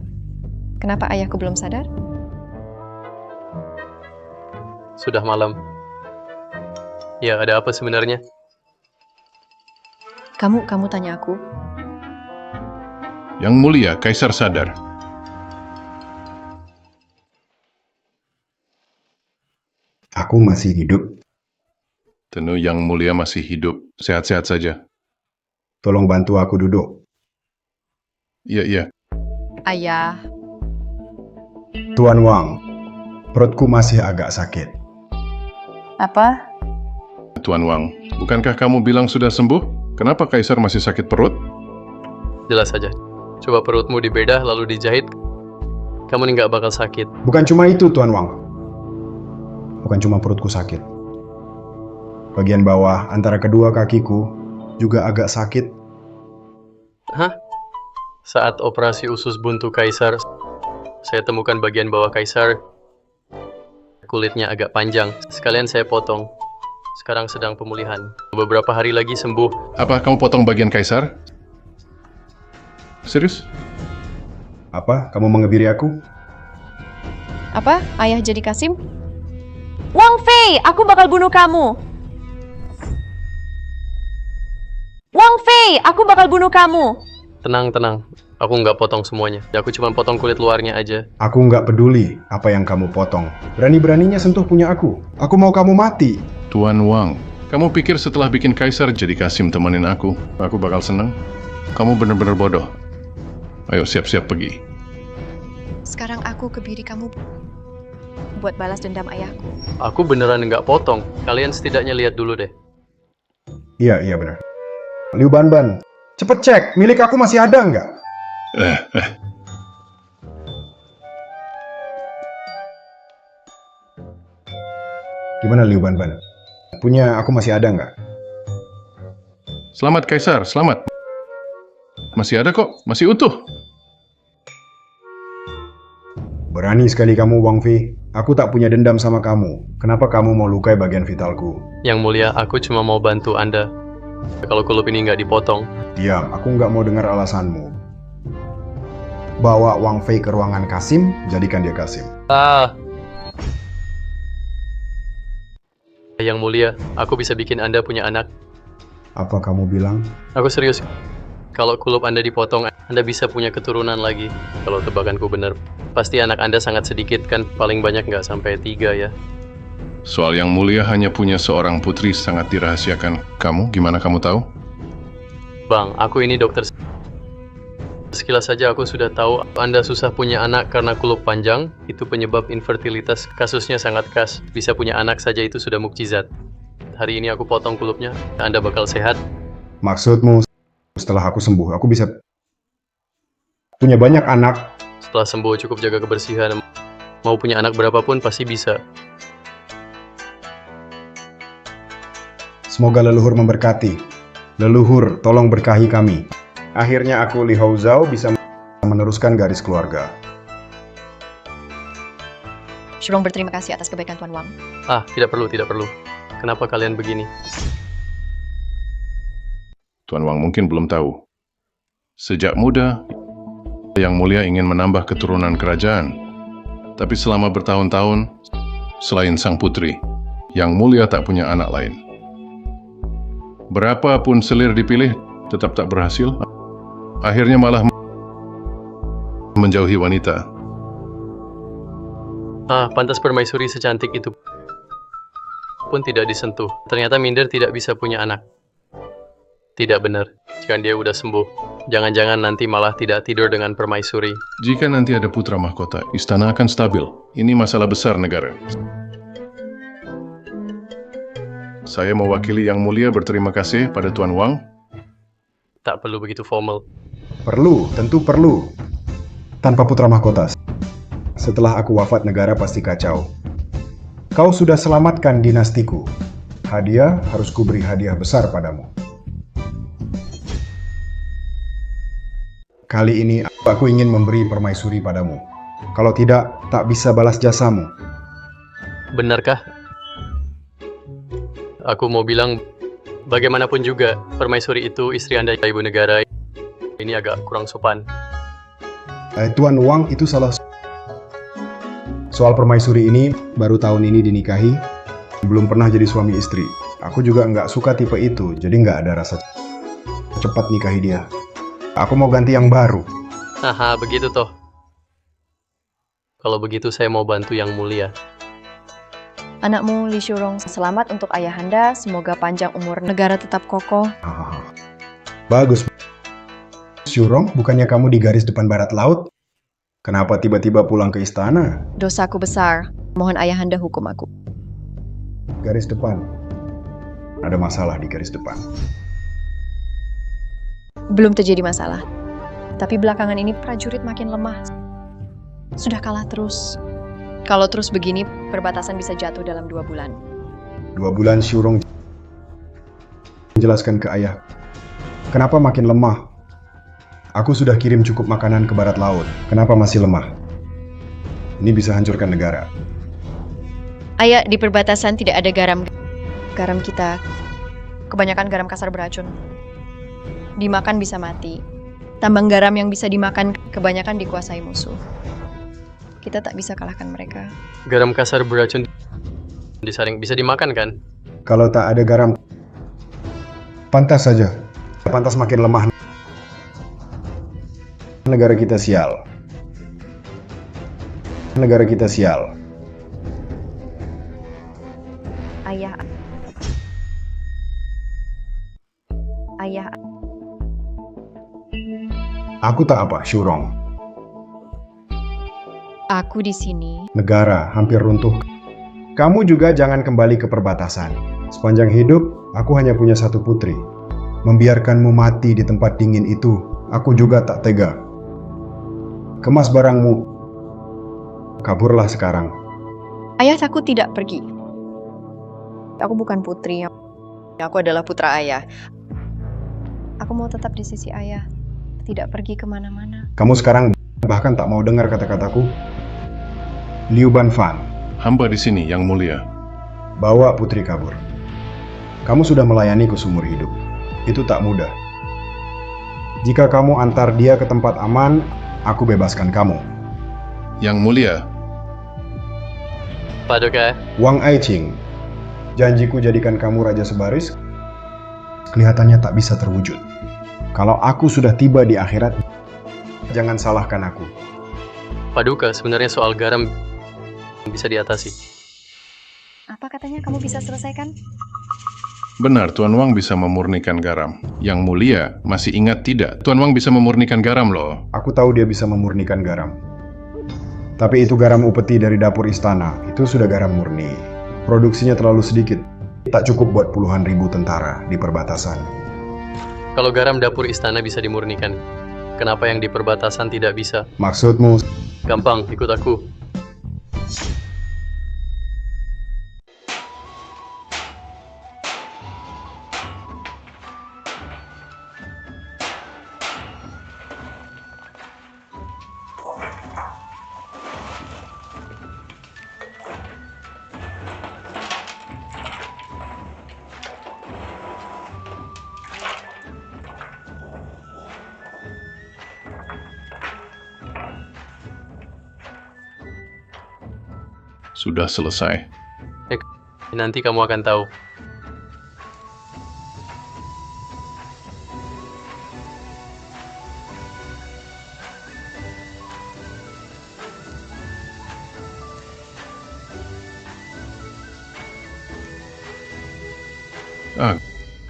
Kenapa ayahku belum sadar? Sudah malam. Ya, ada apa sebenarnya? Kamu tanya aku. Yang Mulia, Kaisar sadar. Aku masih hidup. Tentu Yang Mulia masih hidup, sehat-sehat saja. Tolong bantu aku duduk. Iya. Ayah, Tuan Wang, perutku masih agak sakit. Apa? Tuan Wang, bukankah kamu bilang sudah sembuh? Kenapa Kaisar masih sakit perut? Jelas saja. Coba perutmu dibedah lalu dijahit. Kamu nih nggak bakal sakit. Bukan cuma itu, Tuan Wang. Bukan cuma perutku sakit. Bagian bawah antara kedua kakiku juga agak sakit. Hah? Saat operasi usus buntu Kaisar, saya temukan bagian bawah Kaisar. Kulitnya agak panjang. Sekalian saya potong. Sekarang sedang pemulihan. Beberapa hari lagi sembuh. Apa kamu potong bagian Kaisar? Serius? Apa? Kamu mengebiri aku? apa? Ayah jadi Kasim? Wang Fei, aku bakal bunuh kamu. Wang Fei, aku bakal bunuh kamu. Tenang. Aku nggak potong semuanya. Aku cuma potong kulit luarnya aja. Aku nggak peduli apa yang kamu potong. Berani-beraninya sentuh punya aku. Aku mau kamu mati. Tuan Wang, kamu pikir setelah bikin Kaisar jadi Kasim temenin aku bakal seneng? Kamu bener-bener bodoh. Ayo siap-siap pergi. Sekarang aku kebiri kamu buat balas dendam ayahku. Aku beneran nggak potong. Kalian setidaknya lihat dulu deh. Iya benar. Liu Banban, cepet cek, milik aku masih ada nggak? Gimana Liu Banban? Punya aku masih ada nggak? Selamat Kaisar, selamat. Masih ada kok, masih utuh. Berani sekali kamu, Wang Fei. Aku tak punya dendam sama kamu. Kenapa kamu mau lukai bagian vitalku? Yang mulia, aku cuma mau bantu Anda. Kalau kulup ini nggak dipotong. Diam, aku nggak mau dengar alasanmu. Bawa Wang Fei ke ruangan Kasim, jadikan dia Kasim. Yang mulia, aku bisa bikin Anda punya anak. Apa kamu bilang? Aku serius. Kalau kulup Anda dipotong, Anda bisa punya keturunan lagi. Kalau tebakanku benar. Pasti anak Anda sangat sedikit kan, paling banyak nggak sampai 3 ya. Soal Yang Mulia hanya punya seorang putri sangat dirahasiakan. Kamu, gimana kamu tahu? Bang, aku ini dokter. Sekilas saja aku sudah tahu Anda susah punya anak karena kulup panjang. Itu penyebab infertilitas. Kasusnya sangat khas. Bisa punya anak saja itu sudah mukjizat. Hari ini aku potong kulupnya, Anda bakal sehat. Maksudmu, setelah aku sembuh, aku bisa punya banyak anak? Setelah sembuh cukup jaga kebersihan. Mau punya anak berapapun pasti bisa. Semoga leluhur memberkati. Leluhur, tolong berkahi kami. Akhirnya aku, Li Hao Zhao, bisa meneruskan garis keluarga. Shulong berterima kasih atas kebaikan Tuan Wang. Tidak perlu. Kenapa kalian begini? Tuan Wang mungkin belum tahu. Sejak muda, Yang Mulia ingin menambah keturunan kerajaan. Tapi selama bertahun-tahun, selain sang putri, Yang Mulia tak punya anak lain. Berapapun selir dipilih, tetap tak berhasil. Akhirnya malah menjauhi wanita. Pantas permaisuri secantik itu pun tidak disentuh. Ternyata Minder tidak bisa punya anak. Tidak benar. Jika dia udah sembuh, jangan-jangan nanti malah tidak tidur dengan permaisuri. Jika nanti ada putra mahkota, istana akan stabil. Ini masalah besar negara. Saya mewakili Yang Mulia berterima kasih pada Tuan Wang. Tak perlu begitu formal. Perlu, tentu perlu. Tanpa putra mahkota, setelah aku wafat negara pasti kacau. Kau sudah selamatkan dinastiku. Hadiah harus kuberi hadiah besar padamu. Kali ini aku ingin memberi permaisuri padamu. Kalau tidak, tak bisa balas jasamu. Benarkah? Aku mau bilang, bagaimanapun juga, permaisuri itu istri Anda, ibu negara. Ini agak kurang sopan. Tuan Wang itu salah. Soal permaisuri ini, baru tahun ini dinikahi, belum pernah jadi suami istri. Aku juga nggak suka tipe itu, jadi nggak ada rasa cepat nikahi dia. Aku mau ganti yang baru. Haha, begitu toh. Kalau begitu saya mau bantu Yang Mulia. Anakmu Li Shurong selamat untuk ayahanda, semoga panjang umur negara tetap kokoh. Bagus. Shurong, bukannya kamu di garis depan barat laut? Kenapa tiba-tiba pulang ke istana? Dosaku besar, mohon ayahanda hukum aku. Garis depan. Ada masalah di garis depan. Belum terjadi masalah. Tapi belakangan ini prajurit makin lemah. Sudah kalah terus. Kalau terus begini, perbatasan bisa jatuh dalam 2 bulan. 2 bulan Shurong menjelaskan ke ayah. Kenapa makin lemah? Aku sudah kirim cukup makanan ke barat laut. Kenapa masih lemah? Ini bisa hancurkan negara. Ayah, di perbatasan tidak ada garam. Garam kita, kebanyakan garam kasar beracun. Dimakan bisa mati. Tambang garam yang bisa dimakan kebanyakan dikuasai musuh. Kita tak bisa kalahkan mereka. Garam kasar beracun disaring bisa dimakan kan? Kalau tak ada garam, pantas saja. Pantas makin lemah. Negara kita sial. Negara kita sial. Ayah. Ayah. Aku tak apa, Shurong. Aku di sini. Negara hampir runtuh. Kamu juga jangan kembali ke perbatasan. Sepanjang hidup, aku hanya punya 1 putri. Membiarkanmu mati di tempat dingin itu, aku juga tak tega. Kemas barangmu. Kaburlah sekarang. Ayah takut tidak pergi. Aku bukan putri. Aku adalah putra ayah. Aku mau tetap di sisi ayah. Tidak pergi kemana-mana. Kamu sekarang bahkan tak mau dengar kata-kataku. Liu Banfan. Hamba di sini, Yang Mulia. Bawa putri kabur. Kamu sudah melayaniku seumur hidup. Itu tak mudah. Jika kamu antar dia ke tempat aman, aku bebaskan kamu. Yang Mulia. Paduka. Wang Aiqing. Janjiku jadikan kamu raja sebaris, kelihatannya tak bisa terwujud. Kalau aku sudah tiba di akhirat, jangan salahkan aku. Paduka, sebenarnya soal garam bisa diatasi. Apa katanya kamu bisa selesaikan? Benar, Tuan Wang bisa memurnikan garam. Yang Mulia masih ingat tidak? Tuan Wang bisa memurnikan garam loh. Aku tahu dia bisa memurnikan garam. Tapi itu garam upeti dari dapur istana. Itu sudah garam murni. Produksinya terlalu sedikit. Tak cukup buat puluhan ribu tentara di perbatasan. Kalau garam dapur istana bisa dimurnikan, kenapa yang di perbatasan tidak bisa? Maksudmu? Gampang, ikut aku. Sudah selesai. Nanti kamu akan tahu.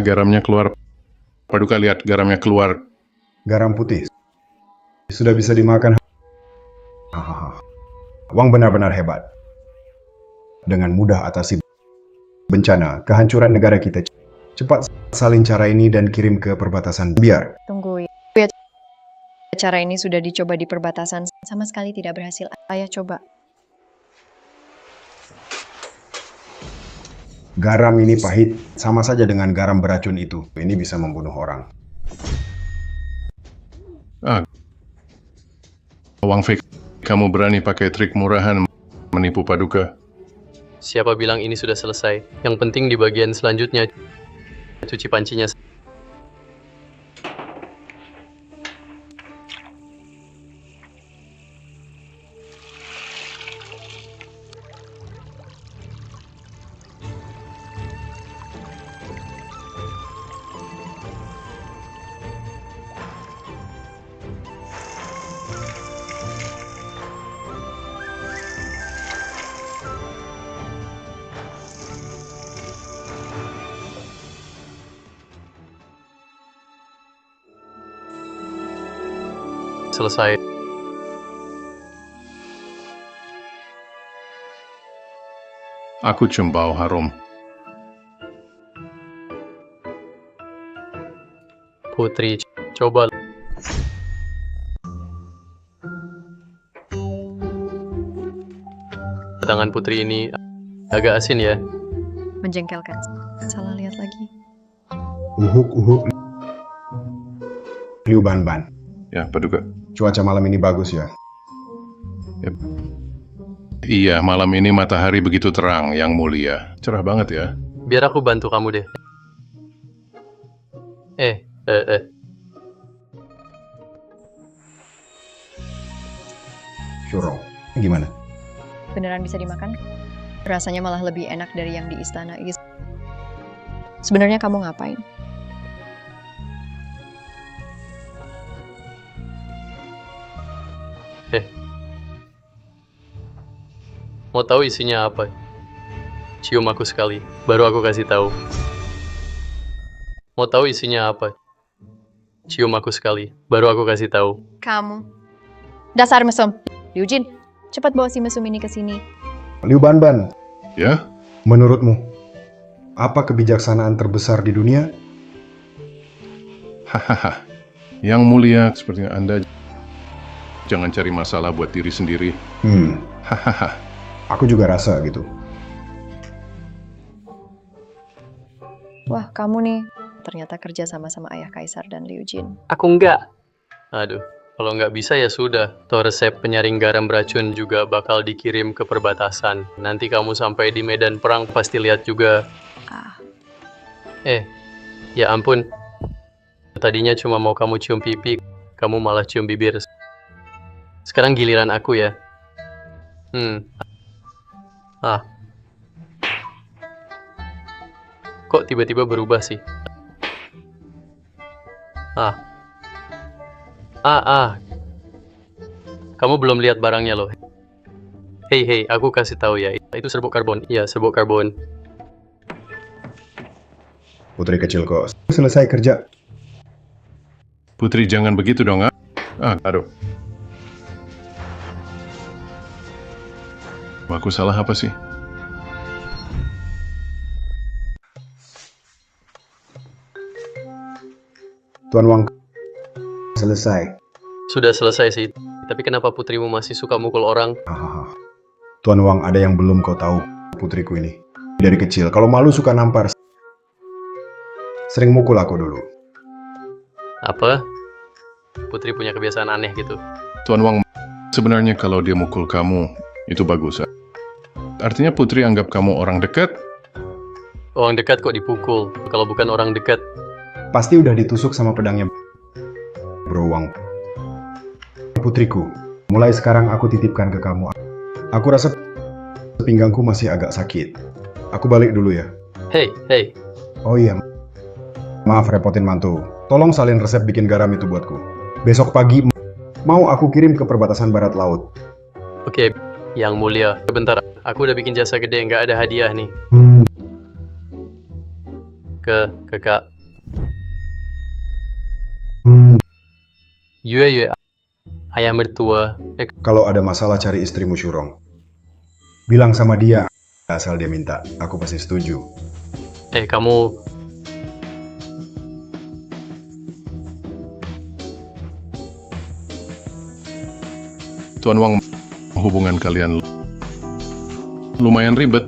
Garamnya keluar. Paduka lihat, garamnya keluar. Garam putih. Sudah bisa dimakan. Wang benar-benar hebat. Dengan mudah atasi bencana, kehancuran negara kita. Cepat salin cara ini dan kirim ke perbatasan. Biar. Tunggu ya. Cara ini sudah dicoba di perbatasan. Sama sekali tidak berhasil. Ayah coba. Garam ini pahit, sama saja dengan garam beracun itu. Ini bisa membunuh orang. Wang Fei, kamu berani pakai trik murahan menipu Paduka? Siapa bilang ini sudah selesai? Yang penting di bagian selanjutnya, cuci pancinya. selesai. Aku cium bau harum. Putri, coba. Tangan Putri ini agak asin ya. Menjengkelkan. Salah lihat lagi. Uhuk. Liu Banban. Ya, Paduka. Cuaca malam ini bagus ya. Iya, malam ini matahari begitu terang, Yang Mulia. Cerah banget ya. Biar aku bantu kamu deh. Syurong. Gimana? Beneran bisa dimakan? Rasanya malah lebih enak dari yang di istana. Sebenarnya kamu ngapain? Mau tahu isinya apa? Cium aku sekali, baru aku kasih tahu. Mau tahu isinya apa? Cium aku sekali, baru aku kasih tahu. Kamu. Dasar mesum. Liu Jin, cepat bawa si mesum ini ke sini. Liu Banban. Ya? Menurutmu, apa kebijaksanaan terbesar di dunia? Hahaha. Yang Mulia, sepertinya Anda jangan cari masalah buat diri sendiri. Hahaha. Aku juga rasa gitu. Wah, kamu nih ternyata kerja sama ayah Kaisar dan Liu Jin. Aku enggak. Aduh, kalau nggak bisa ya sudah. Toh resep penyaring garam beracun juga bakal dikirim ke perbatasan. Nanti kamu sampai di medan perang pasti lihat juga. Ya ampun. Tadinya cuma mau kamu cium pipi, kamu malah cium bibir. Sekarang giliran aku ya. Kok tiba-tiba berubah sih? Kamu belum lihat barangnya loh. Hei, aku kasih tahu ya. Itu serbuk karbon. Iya, serbuk karbon. Putri kecil kok. Selesai kerja. Putri, jangan begitu dong, aduh. Aku salah apa sih? Tuan Wang, selesai. Sudah selesai sih. Tapi kenapa putrimu masih suka mukul orang? Tuan Wang, ada yang belum kau tahu putriku ini. Dari kecil, kalau malu suka nampar. Sering mukul aku dulu. Apa? Putri punya kebiasaan aneh gitu. Tuan Wang, sebenarnya kalau dia mukul kamu, itu bagus. Artinya Putri anggap kamu orang dekat? Orang dekat kok dipukul? Kalau bukan orang dekat. Pasti udah ditusuk sama pedangnya, Bro Wang. Putriku, mulai sekarang aku titipkan ke kamu. Aku rasa pinggangku masih agak sakit. Aku balik dulu ya. Hei. Oh iya, maaf repotin mantu. Tolong salin resep bikin garam itu buatku. Besok pagi mau aku kirim ke perbatasan barat laut. Oke, Yang Mulia. Sebentar, aku udah bikin jasa gede, nggak ada hadiah nih. Ke kakak. Yue, ayah mertua. Kalau ada masalah cari istrimu Syurong. Bilang sama dia, asal dia minta. Aku pasti setuju. Kamu... Tuan Wang, hubungan kalian lumayan ribet.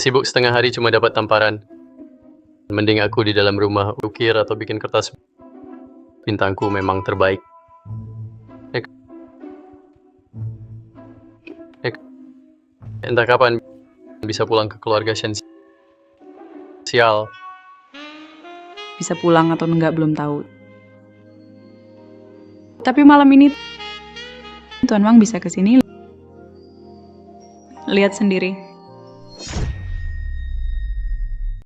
Sibuk setengah hari cuma dapat tamparan. Mending aku di dalam rumah ukir atau bikin kertas. Bintangku memang terbaik. Entah kapan bisa pulang ke keluarga Shen. Sial. Bisa pulang atau enggak belum tahu. Tapi malam ini Tuan Wang bisa kesini. Lihat sendiri.